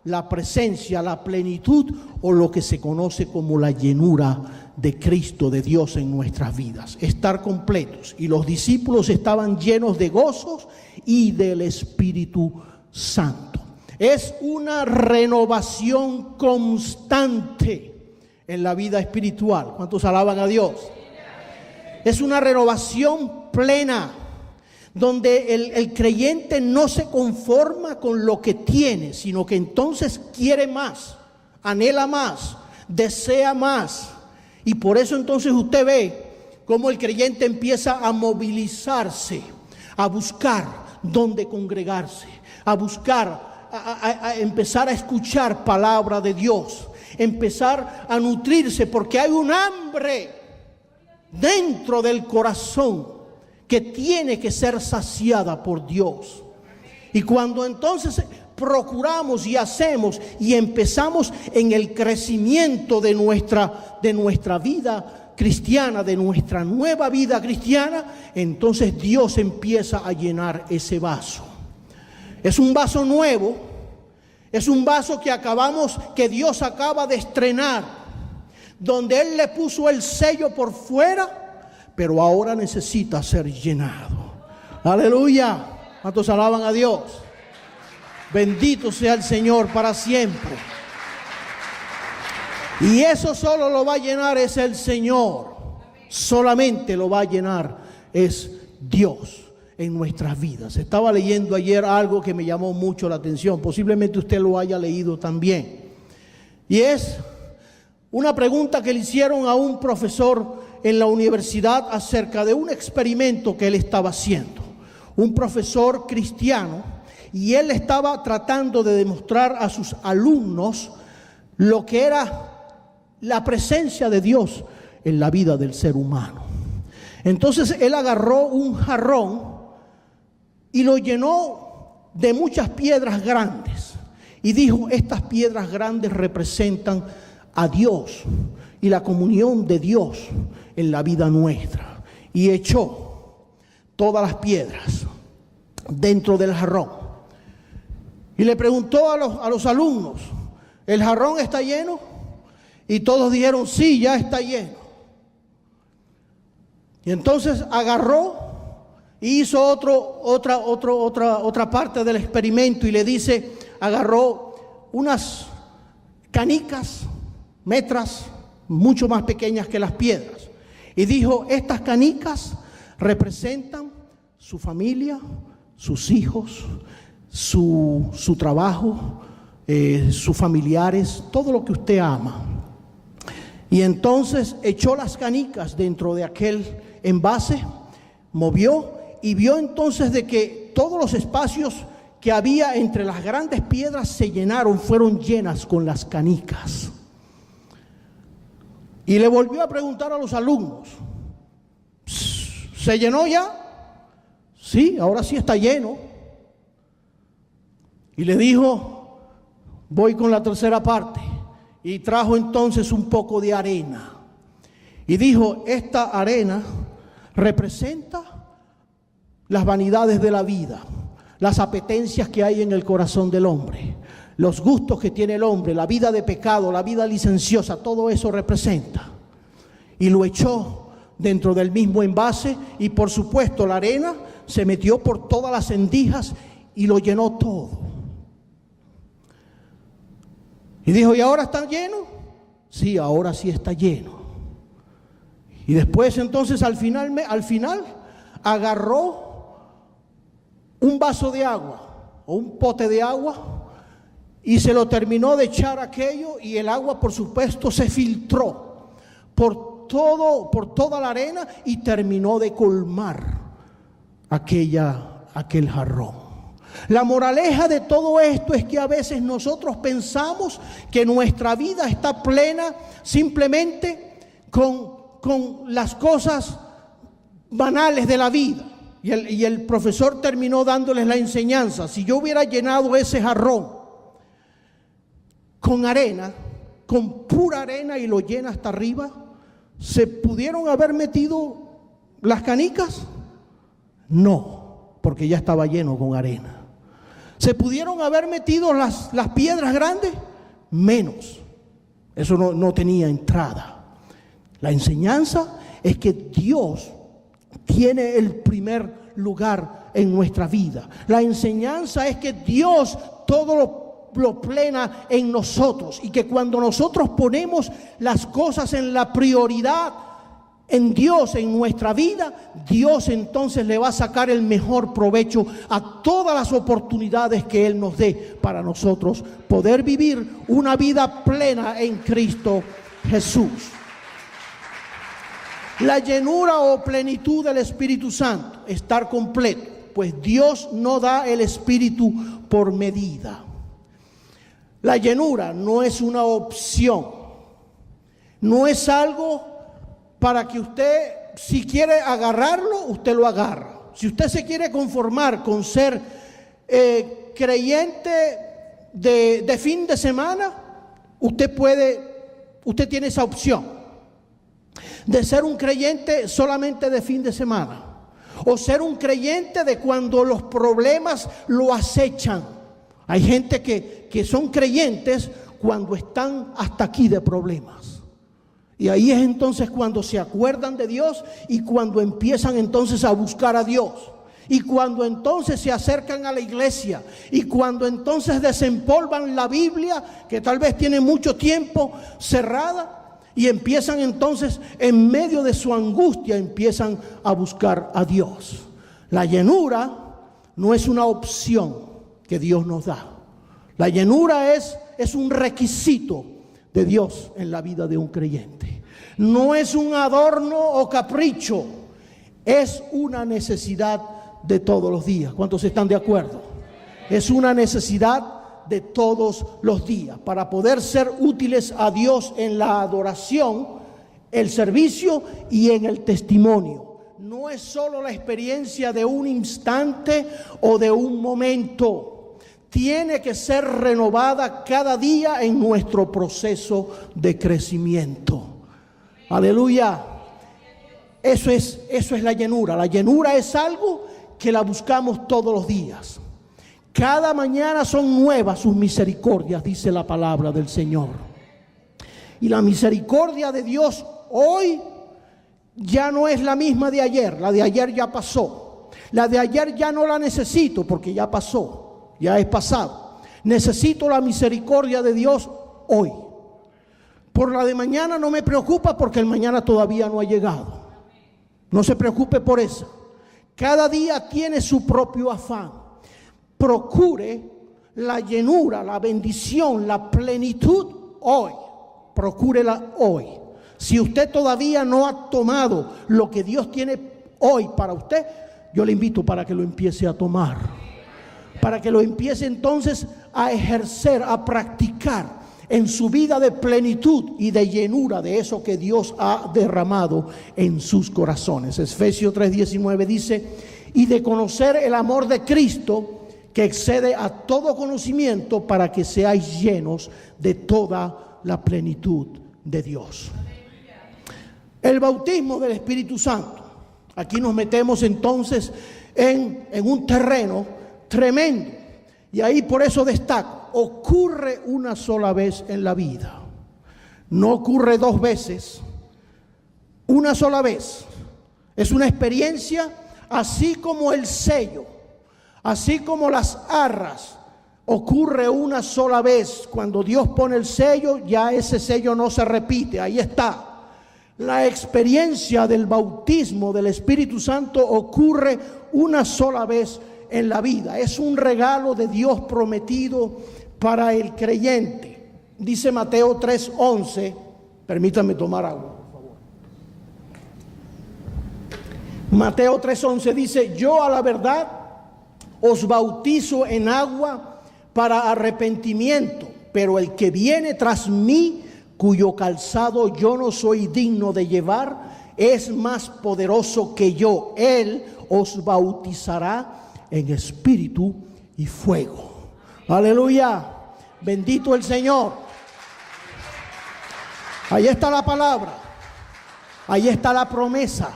la presencia, la plenitud o lo que se conoce como la llenura de Cristo, de Dios en nuestras vidas. Estar completos. Y los discípulos estaban llenos de gozos y del Espíritu Santo. Es una renovación constante en la vida espiritual. ¿Cuántos alaban a Dios? Es una renovación plena, donde el creyente no se conforma con lo que tiene, sino que entonces quiere más, anhela más, desea más. Y por eso entonces usted ve cómo el creyente empieza a movilizarse, a buscar dónde congregarse, a buscar, a empezar a escuchar palabra de Dios, empezar a nutrirse, porque hay un hambre dentro del corazón que tiene que ser saciada por Dios. Y cuando entonces procuramos y hacemos y empezamos en el crecimiento de nuestra vida cristiana, de nuestra nueva vida cristiana, entonces Dios empieza a llenar ese vaso. Es un vaso nuevo, es un vaso que Dios acaba de estrenar, donde Él le puso el sello por fuera, pero ahora necesita ser llenado. Aleluya. ¿Cuántos alaban a Dios? Bendito sea el Señor para siempre. Y eso solo lo va a llenar es el Señor. Solamente lo va a llenar es Dios en nuestras vidas. Estaba leyendo ayer algo que me llamó mucho la atención. Posiblemente usted lo haya leído también. Y es una pregunta que le hicieron a un profesor en la universidad acerca de un experimento que él estaba haciendo. Un profesor cristiano, y él estaba tratando de demostrar a sus alumnos lo que era la presencia de Dios en la vida del ser humano. Entonces él agarró un jarrón y lo llenó de muchas piedras grandes y dijo: estas piedras grandes representan a Dios y la comunión de Dios en la vida nuestra. Y echó todas las piedras dentro del jarrón. Y le preguntó a los alumnos, ¿el jarrón está lleno? Y todos dijeron, sí, ya está lleno. Y entonces agarró y hizo otra parte del experimento y le dice, agarró unas canicas, metras, mucho más pequeñas que las piedras. Y dijo, estas canicas representan su familia, sus hijos, su trabajo, sus familiares, todo lo que usted ama. Y entonces echó las canicas dentro de aquel envase, movió y vio entonces de que todos los espacios que había entre las grandes piedras se llenaron, fueron llenas con las canicas. Y le volvió a preguntar a los alumnos, ¿se llenó ya? Sí, ahora sí está lleno. Y le dijo, voy con la tercera parte. Y trajo entonces un poco de arena. Y dijo, esta arena representa las vanidades de la vida, las apetencias que hay en el corazón del hombre, los gustos que tiene el hombre, la vida de pecado, la vida licenciosa, todo eso representa. Y lo echó dentro del mismo envase y por supuesto la arena se metió por todas las endijas y lo llenó todo. Y dijo, ¿y ahora está lleno? Sí, ahora sí está lleno. Y después entonces al final agarró un vaso de agua o un pote de agua y se lo terminó de echar aquello y el agua por supuesto se filtró por toda la arena y terminó de colmar aquel jarrón. La moraleja de todo esto es que a veces nosotros pensamos que nuestra vida está plena simplemente con las cosas banales de la vida. Y el profesor terminó dándoles la enseñanza. Si yo hubiera llenado ese jarrón con arena, con pura arena y lo llena hasta arriba, ¿se pudieron haber metido las canicas? No, porque ya estaba lleno con arena. ¿Se pudieron haber metido las piedras grandes? Menos. Eso no tenía entrada. La enseñanza es que Dios tiene el primer lugar en nuestra vida. La enseñanza es que Dios todo lo plena en nosotros y que cuando nosotros ponemos las cosas en la prioridad en Dios, en nuestra vida, Dios entonces le va a sacar el mejor provecho a todas las oportunidades que Él nos dé para nosotros poder vivir una vida plena en Cristo Jesús. La llenura o plenitud del Espíritu Santo, estar completo, pues Dios no da el Espíritu por medida. La llenura no es una opción, no es algo para que usted, si quiere agarrarlo, usted lo agarra. Si usted se quiere conformar con ser creyente de fin de semana, usted tiene esa opción de ser un creyente solamente de fin de semana, o ser un creyente de cuando los problemas lo acechan. Hay gente que son creyentes cuando están hasta aquí de problemas. Y ahí es entonces cuando se acuerdan de Dios y cuando empiezan entonces a buscar a Dios. Y cuando entonces se acercan a la iglesia y cuando entonces desempolvan la Biblia, que tal vez tiene mucho tiempo cerrada, y empiezan entonces en medio de su angustia, empiezan a buscar a Dios. La llenura no es una opción que Dios nos da. La llenura es un requisito de Dios en la vida de un creyente. No es un adorno o capricho, es una necesidad de todos los días. ¿Cuántos están de acuerdo? Es una necesidad de todos los días para poder ser útiles a Dios en la adoración, el servicio y en el testimonio. No es solo la experiencia de un instante o de un momento. tiene que ser renovada cada día en nuestro proceso de crecimiento. Aleluya. Eso es la llenura. La llenura es algo que la buscamos todos los días. Cada mañana son nuevas sus misericordias, dice la palabra del Señor. Y la misericordia de Dios hoy ya no es la misma de ayer. La de ayer ya pasó. La de ayer ya no la necesito porque ya pasó, ya es pasado. Necesito la misericordia de Dios hoy. Por la de mañana no me preocupa porque el mañana todavía no ha llegado. No se preocupe por eso. Cada día tiene su propio afán. Procure la llenura, la bendición, la plenitud hoy. Procúrela hoy. Si usted todavía no ha tomado lo que Dios tiene hoy para usted, yo le invito para que lo empiece a tomar. Para que lo empiece entonces a ejercer, a practicar en su vida de plenitud y de llenura de eso que Dios ha derramado en sus corazones. Efesios 3:19 dice: y de conocer el amor de Cristo que excede a todo conocimiento, para que seáis llenos de toda la plenitud de Dios. El bautismo del Espíritu Santo. Aquí nos metemos entonces en un terreno tremendo. Y ahí por eso destaco, ocurre una sola vez en la vida. No ocurre dos veces, una sola vez. Es una experiencia así como el sello, así como las arras. Ocurre una sola vez. Cuando Dios pone el sello, ya ese sello no se repite, ahí está. La experiencia del bautismo del Espíritu Santo ocurre una sola vez en la vida. Es un regalo de Dios prometido para el creyente. Dice Mateo 3:11. Permítanme tomar agua, por favor. Mateo 3:11 dice: yo a la verdad os bautizo en agua para arrepentimiento, pero el que viene tras mí, cuyo calzado yo no soy digno de llevar, es más poderoso que yo. Él os bautizará en espíritu y fuego. Aleluya. Bendito el Señor. Ahí está la palabra. Ahí está la promesa.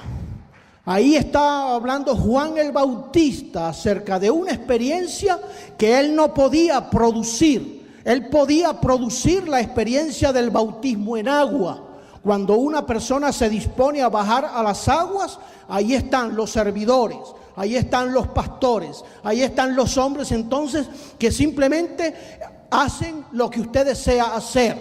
Ahí está hablando Juan el Bautista acerca de una experiencia que él no podía producir. Él podía producir la experiencia del bautismo en agua. Cuando una persona se dispone a bajar a las aguas, ahí están los servidores, ahí están los pastores, ahí están los hombres entonces que simplemente hacen lo que usted desea hacer,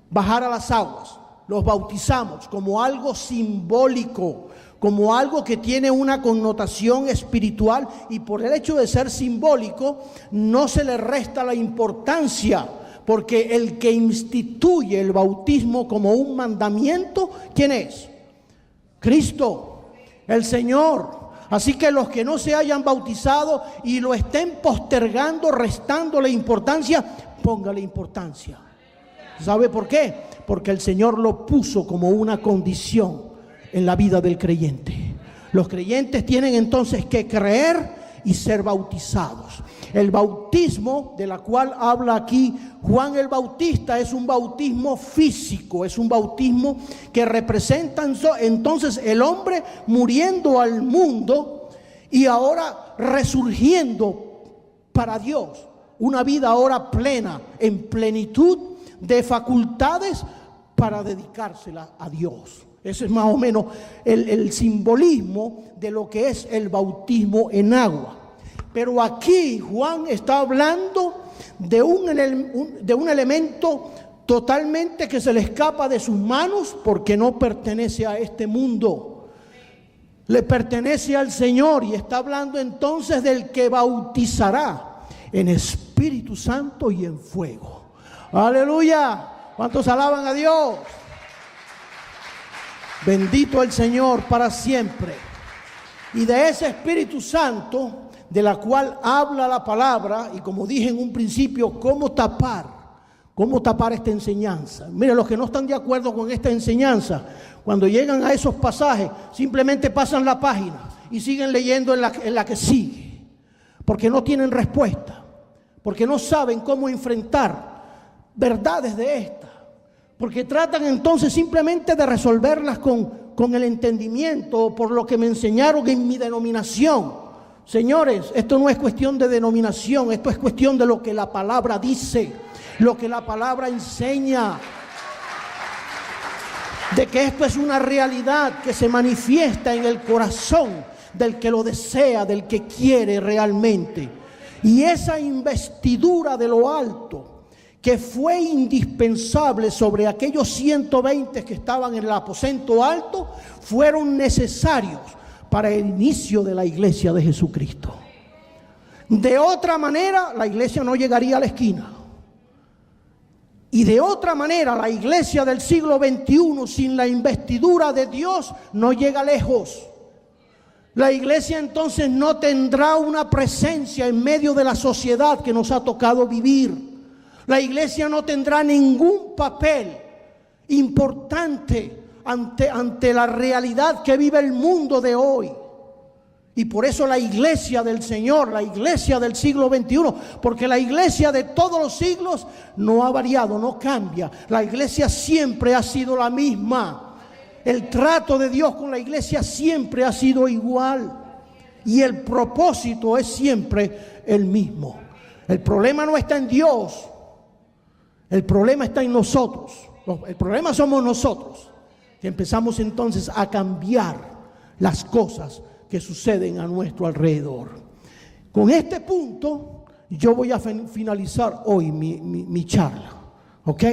bajar a las aguas. Los bautizamos como algo simbólico, como algo que tiene una connotación espiritual, y por el hecho de ser simbólico no se le resta la importancia, porque el que instituye el bautismo como un mandamiento, ¿quién es? Cristo, el Señor. Así que los que no se hayan bautizado y lo estén postergando, restándole importancia, póngale importancia. ¿Sabe por qué? Porque el Señor lo puso como una condición en la vida del creyente. Los creyentes tienen entonces que creer y ser bautizados. El bautismo de la cual habla aquí Juan el Bautista es un bautismo físico, es un bautismo que representa entonces el hombre muriendo al mundo y ahora resurgiendo para Dios. Una vida ahora plena, en plenitud de facultades para dedicársela a Dios. Ese es más o menos el simbolismo de lo que es el bautismo en agua. Pero aquí Juan está hablando de un elemento totalmente que se le escapa de sus manos, porque no pertenece a este mundo. Le pertenece al Señor, y está hablando entonces del que bautizará en Espíritu Santo y en fuego. Aleluya. ¿Cuántos alaban a Dios? Bendito el Señor para siempre. Y de ese Espíritu Santo de la cual habla la palabra, y como dije en un principio, ¿cómo tapar esta enseñanza? Mire, los que no están de acuerdo con esta enseñanza, cuando llegan a esos pasajes, simplemente pasan la página y siguen leyendo en la que sigue, porque no tienen respuesta. porque no saben cómo enfrentar verdades de esta, porque tratan entonces simplemente de resolverlas con el entendimiento, por lo que me enseñaron en mi denominación. Señores, esto no es cuestión de denominación, esto es cuestión de lo que la palabra dice, lo que la palabra enseña, de que esto es una realidad que se manifiesta en el corazón del que lo desea, del que quiere realmente. Y esa investidura de lo alto, que fue indispensable sobre aquellos 120 que estaban en el aposento alto, fueron necesarios para el inicio de la iglesia de Jesucristo. De otra manera, la iglesia no llegaría a la esquina. Y de otra manera, la iglesia del siglo XXI, sin la investidura de Dios, no llega lejos. La iglesia entonces no tendrá una presencia en medio de la sociedad que nos ha tocado vivir. La iglesia no tendrá ningún papel importante ante la realidad que vive el mundo de hoy. Y por eso la iglesia del Señor, la iglesia del siglo XXI, porque la iglesia de todos los siglos no ha variado, no cambia. La iglesia siempre ha sido la misma. El trato de Dios con la iglesia siempre ha sido igual. Y el propósito es siempre el mismo. El problema no está en Dios. El problema está en nosotros. El problema somos nosotros, que empezamos entonces a cambiar las cosas que suceden a nuestro alrededor. Con este punto yo voy a finalizar hoy mi charla, ¿ok?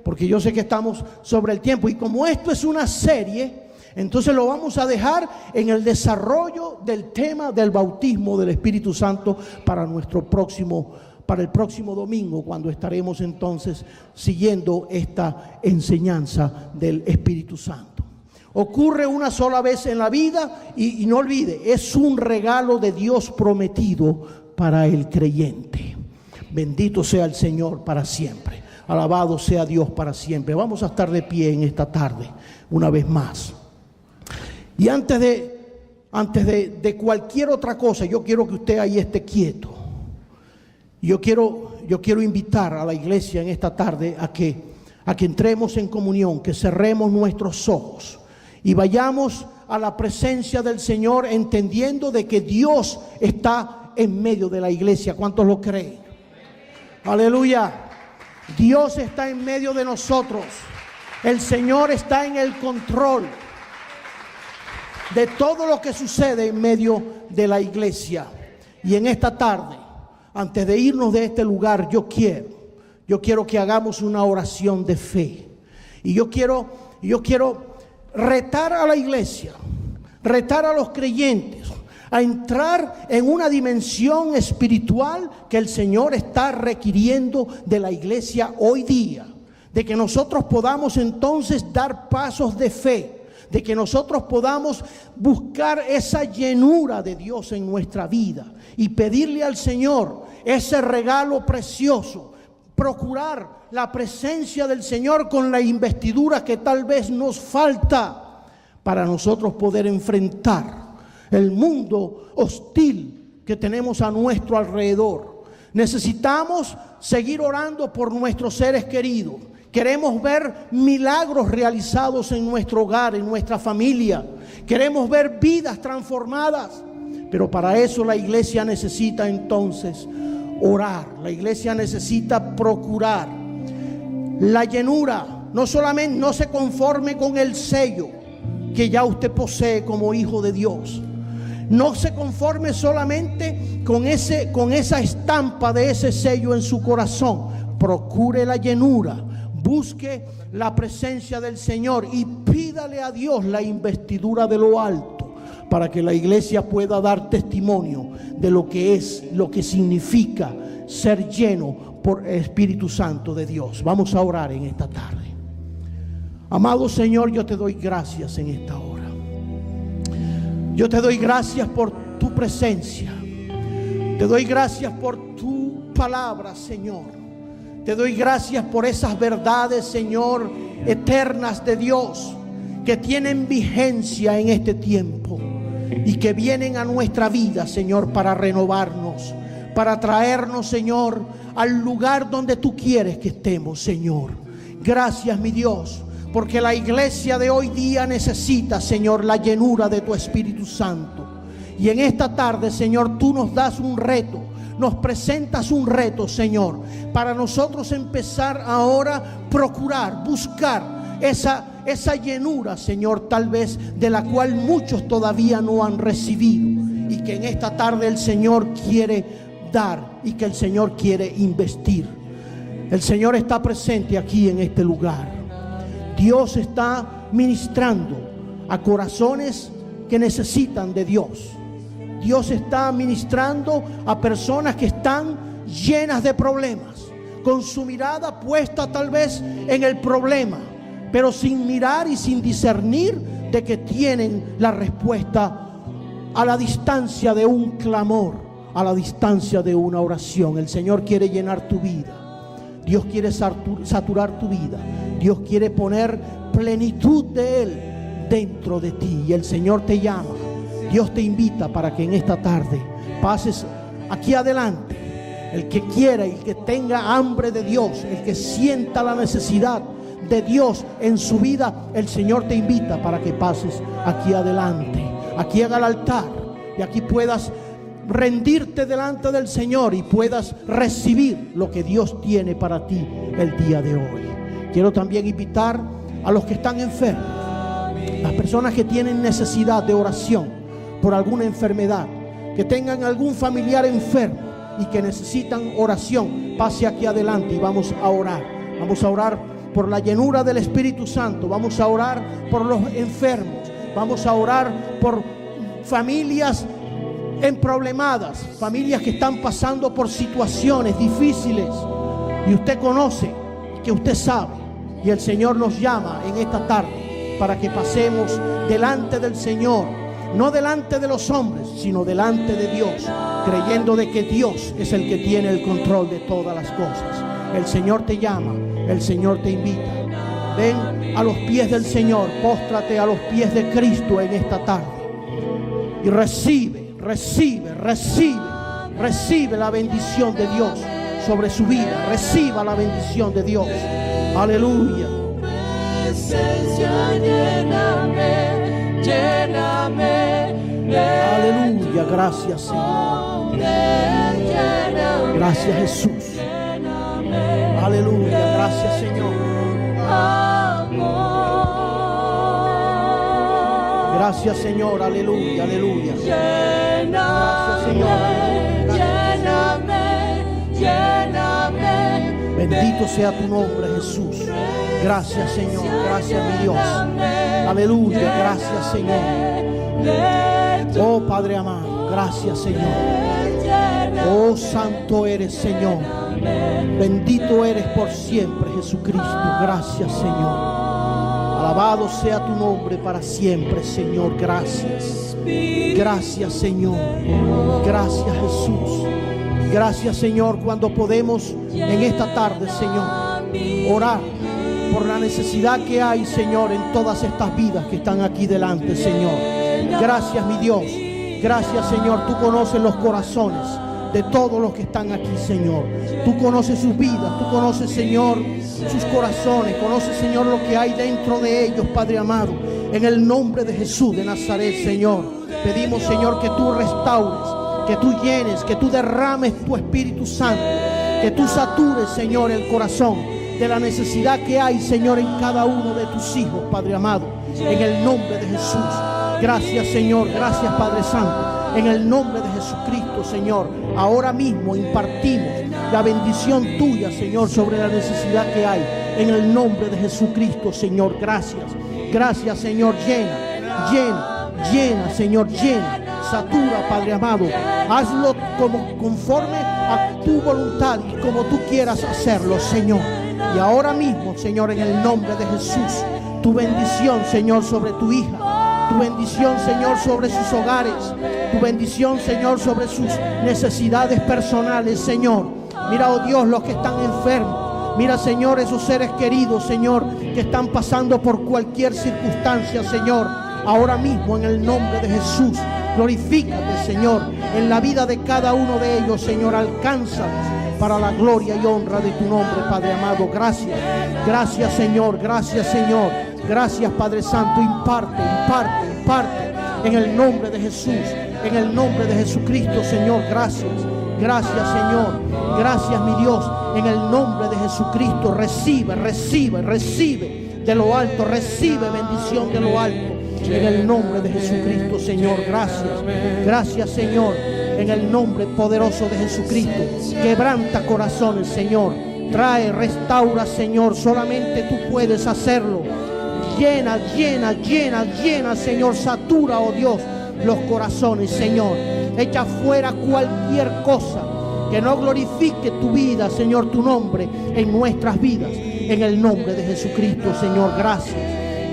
Porque yo sé que estamos sobre el tiempo, y como esto es una serie, entonces lo vamos a dejar en el desarrollo del tema del bautismo del Espíritu Santo para el próximo domingo, cuando estaremos entonces siguiendo esta enseñanza del Espíritu Santo. Ocurre una sola vez en la vida y no olvide, es un regalo de Dios prometido para el creyente. Bendito sea el Señor para siempre. Alabado sea Dios para siempre. Vamos a estar de pie en esta tarde una vez más. Y antes de cualquier otra cosa, yo quiero que usted ahí esté quieto. Yo quiero invitar a la iglesia en esta tarde a que entremos en comunión, que cerremos nuestros ojos y vayamos a la presencia del Señor, entendiendo de que Dios está en medio de la iglesia. ¿Cuántos lo creen? Aleluya. Dios está en medio de nosotros. El Señor está en el control de todo lo que sucede en medio de la iglesia. Y en esta tarde, antes de irnos de este lugar, yo quiero que hagamos una oración de fe. Y yo quiero retar a la iglesia, retar a los creyentes a entrar en una dimensión espiritual que el Señor está requiriendo de la iglesia hoy día. De que nosotros podamos entonces dar pasos de fe, de que nosotros podamos buscar esa llenura de Dios en nuestra vida y pedirle al Señor ese regalo precioso, procurar la presencia del Señor con la investidura que tal vez nos falta para nosotros poder enfrentar el mundo hostil que tenemos a nuestro alrededor. Necesitamos seguir orando por nuestros seres queridos. Queremos ver milagros realizados en nuestro hogar, en nuestra familia. Queremos ver vidas transformadas. Pero para eso la iglesia necesita entonces orar. La iglesia necesita procurar la llenura. No solamente, no se conforme con el sello que ya usted posee como hijo de Dios. No se conforme solamente con esa estampa de ese sello en su corazón. Procure la llenura. Busque la presencia del Señor y pídale a Dios la investidura de lo alto para que la iglesia pueda dar testimonio de lo que significa ser lleno por el Espíritu Santo de Dios. Vamos a orar en esta tarde. Amado Señor, yo te doy gracias en esta hora. Yo te doy gracias por tu presencia. Te doy gracias por tu palabra, Señor. Te doy gracias por esas verdades, Señor, eternas de Dios, que tienen vigencia en este tiempo y que vienen a nuestra vida, Señor, para renovarnos, para traernos, Señor, al lugar donde tú quieres que estemos, Señor. Gracias, mi Dios, porque la iglesia de hoy día necesita, Señor, la llenura de tu Espíritu Santo. Y en esta tarde, Señor, tú nos das un reto, nos presentas un reto, Señor, para nosotros empezar ahora a procurar, buscar esa llenura, Señor, tal vez de la cual muchos todavía no han recibido, y que en esta tarde el Señor quiere dar y que el Señor quiere investir. El Señor está presente aquí en este lugar. Dios está ministrando a corazones que necesitan de Dios. Dios está ministrando a personas que están llenas de problemas, con su mirada puesta tal vez en el problema, pero sin mirar y sin discernir de que tienen la respuesta a la distancia de un clamor, a la distancia de una oración. El Señor quiere llenar tu vida. Dios quiere saturar tu vida. Dios quiere poner plenitud de Él dentro de ti. Y el Señor te llama. Dios te invita para que en esta tarde pases aquí adelante. El que quiera y el que tenga hambre de Dios, el que sienta la necesidad de Dios en su vida, el Señor te invita para que pases aquí adelante, aquí al altar, y aquí puedas rendirte delante del Señor y puedas recibir lo que Dios tiene para ti el día de hoy. Quiero también invitar a los que están enfermos, las personas que tienen necesidad de oración por alguna enfermedad, que tengan algún familiar enfermo y que necesitan oración. Pase aquí adelante y vamos a orar. Vamos a orar por la llenura del Espíritu Santo. Vamos a orar por los enfermos. Vamos a orar por familias emproblemadas, familias que están pasando por situaciones difíciles, y usted conoce, que usted sabe, y el Señor nos llama en esta tarde para que pasemos delante del Señor, no delante de los hombres, sino delante de Dios, creyendo de que Dios es el que tiene el control de todas las cosas. El Señor te llama, el Señor te invita. Ven a los pies del Señor, póstrate a los pies de Cristo en esta tarde y recibe la bendición de Dios sobre su vida. Reciba la bendición de Dios. Aleluya. Aleluya. Gracias, Señor. Gracias, Jesús. Aleluya. Gracias, Señor. Gracias, Señor. Aleluya. Aleluya. Gracias, Señor. Bendito sea tu nombre, Jesús. Gracias, Señor. Gracias, mi Dios. Aleluya. Gracias, Señor. Oh, Padre amado. Gracias, Señor. Oh, santo eres, Señor. Bendito eres por siempre, Jesucristo. Gracias, Señor. Alabado sea tu nombre para siempre, Señor. Gracias. Gracias, Señor. Gracias, Jesús. Gracias, Señor, cuando podemos en esta tarde, Señor, orar por la necesidad que hay, Señor, en todas estas vidas que están aquí delante, Señor. Gracias, mi Dios. Gracias, Señor. Tú conoces los corazones de todos los que están aquí, Señor. Tú conoces sus vidas, tú conoces, Señor, sus corazones, conoces, Señor, lo que hay dentro de ellos, Padre amado. En el nombre de Jesús de Nazaret, Señor, pedimos, Señor, que tú restaures, que tú llenes, que tú derrames tu Espíritu Santo, que tú satures, Señor, el corazón de la necesidad que hay, Señor, en cada uno de tus hijos, Padre amado, en el nombre de Jesús. Gracias, Señor. Gracias, Padre Santo. En el nombre de Jesucristo, Señor, ahora mismo impartimos la bendición tuya, Señor, sobre la necesidad que hay. En el nombre de Jesucristo, Señor, gracias. Gracias, Señor. Llena, Señor, llena. Satura, Padre amado. Hazlo conforme a tu voluntad y como tú quieras hacerlo, Señor. Y ahora mismo, Señor, en el nombre de Jesús, tu bendición, Señor, sobre tu hija. Tu bendición, Señor, sobre sus hogares. Tu bendición, Señor, sobre sus necesidades personales, Señor. Mira, oh Dios, los que están enfermos. Mira, Señor, esos seres queridos, Señor, que están pasando por cualquier circunstancia, Señor. Ahora mismo, en el nombre de Jesús, Glorifícate, Señor, en la vida de cada uno de ellos, Señor. Alcánzalos para la gloria y honra de tu nombre, Padre amado. Gracias. Gracias, Señor. Gracias, Señor. Gracias, Padre Santo. Imparte en el nombre de Jesús, en el nombre de Jesucristo, Señor. Gracias. Gracias, Señor. Gracias, mi Dios. En el nombre de Jesucristo, recibe de lo alto, recibe bendición de lo alto. En el nombre de Jesucristo, Señor. Gracias. Gracias, Señor. En el nombre poderoso de Jesucristo. Quebranta corazones, Señor. Trae, restaura, Señor. Solamente tú puedes hacerlo. Llena, Señor. Satura, oh Dios, los corazones, Señor. Echa fuera cualquier cosa que no glorifique tu vida, Señor, tu nombre en nuestras vidas. En el nombre de Jesucristo, Señor. Gracias.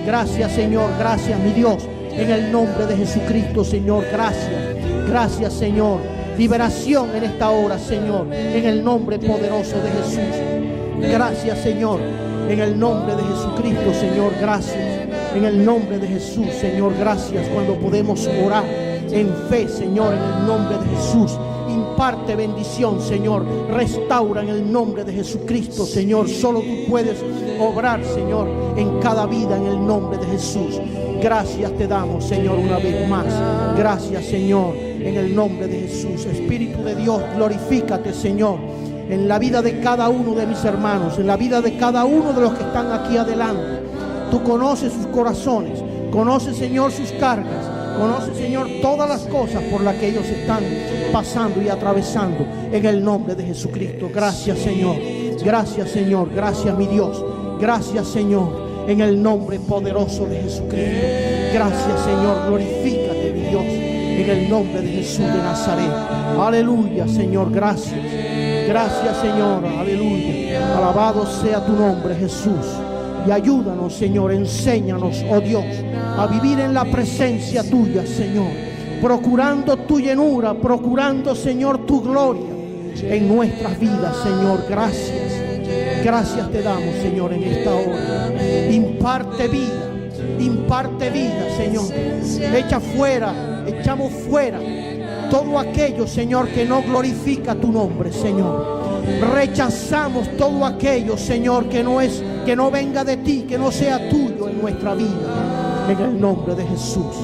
Gracias, Señor. Gracias, mi Dios. En el nombre de Jesucristo, Señor. Gracias. Gracias, Señor. Liberación en esta hora, Señor. En el nombre poderoso de Jesús. Gracias, Señor. En el nombre de Jesucristo, Señor. Gracias. En el nombre de Jesús, Señor. Gracias cuando podemos orar en fe, Señor. En el nombre de Jesús. Imparte bendición, Señor. Restaura en el nombre de Jesucristo, Señor. Solo tú puedes obrar, Señor, en cada vida en el nombre de Jesús. Gracias te damos, Señor, una vez más. Gracias, Señor, en el nombre de Jesús. Espíritu de Dios, glorifícate, Señor, en la vida de cada uno de mis hermanos, en la vida de cada uno de los que están aquí adelante. Tú conoces sus corazones, conoces, Señor, sus cargas. Conoce, Señor, todas las cosas por las que ellos están pasando y atravesando en el nombre de Jesucristo. Gracias, Señor. Gracias, Señor. Gracias, mi Dios. Gracias, Señor, en el nombre poderoso de Jesucristo. Gracias, Señor. Glorifícate, mi Dios, en el nombre de Jesús de Nazaret. Aleluya, Señor. Gracias. Gracias, Señor. Aleluya. Alabado sea tu nombre, Jesús. Y ayúdanos, Señor, enséñanos, oh Dios, a vivir en la presencia tuya, Señor, procurando tu llenura, procurando, Señor, tu gloria en nuestras vidas, Señor. Gracias. Gracias te damos, Señor, en esta hora. Imparte vida, Señor. Echamos fuera todo aquello, Señor, que no glorifica tu nombre, Señor. Rechazamos todo aquello, Señor, que no venga de ti, que no sea tuyo en nuestra vida, en el nombre de Jesús.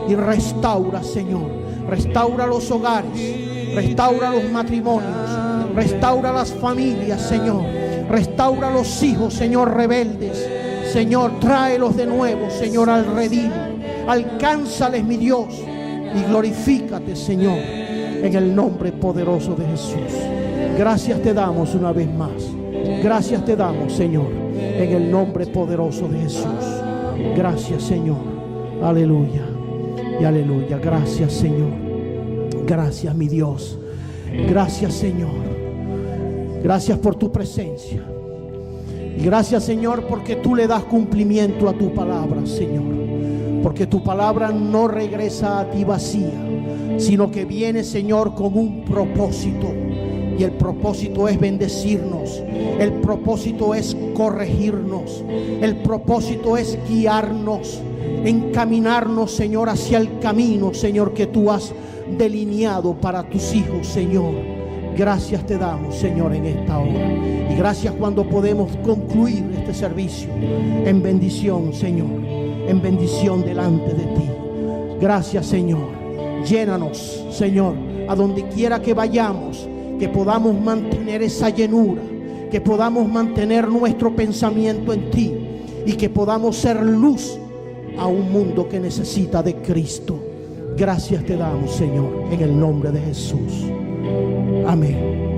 Y restaura, Señor, restaura los hogares, restaura los matrimonios, restaura las familias, Señor, restaura los hijos, Señor, rebeldes, Señor. Tráelos de nuevo, Señor, al redil. Alcánzales, mi Dios, y glorifícate, Señor, en el nombre poderoso de Jesús. Gracias te damos una vez más. Gracias te damos, Señor, en el nombre poderoso de Jesús. Gracias, Señor. Aleluya y aleluya. Gracias, Señor. Gracias, mi Dios. Gracias, Señor. Gracias por tu presencia. Y gracias, Señor, porque tú le das cumplimiento a tu palabra, Señor. Porque tu palabra no regresa a ti vacía, sino que viene, Señor, con un propósito. Y el propósito es bendecirnos. El propósito es corregirnos. El propósito es guiarnos, encaminarnos, Señor, hacia el camino, Señor, que tú has delineado para tus hijos, Señor. Gracias te damos, Señor, en esta hora. Y gracias cuando podemos concluir este servicio en bendición, Señor, en bendición delante de ti. Gracias, Señor. Llénanos, Señor, a donde quiera que vayamos, que podamos mantener esa llenura, que podamos mantener nuestro pensamiento en ti y que podamos ser luz a un mundo que necesita de Cristo. Gracias te damos, Señor, en el nombre de Jesús. Amén.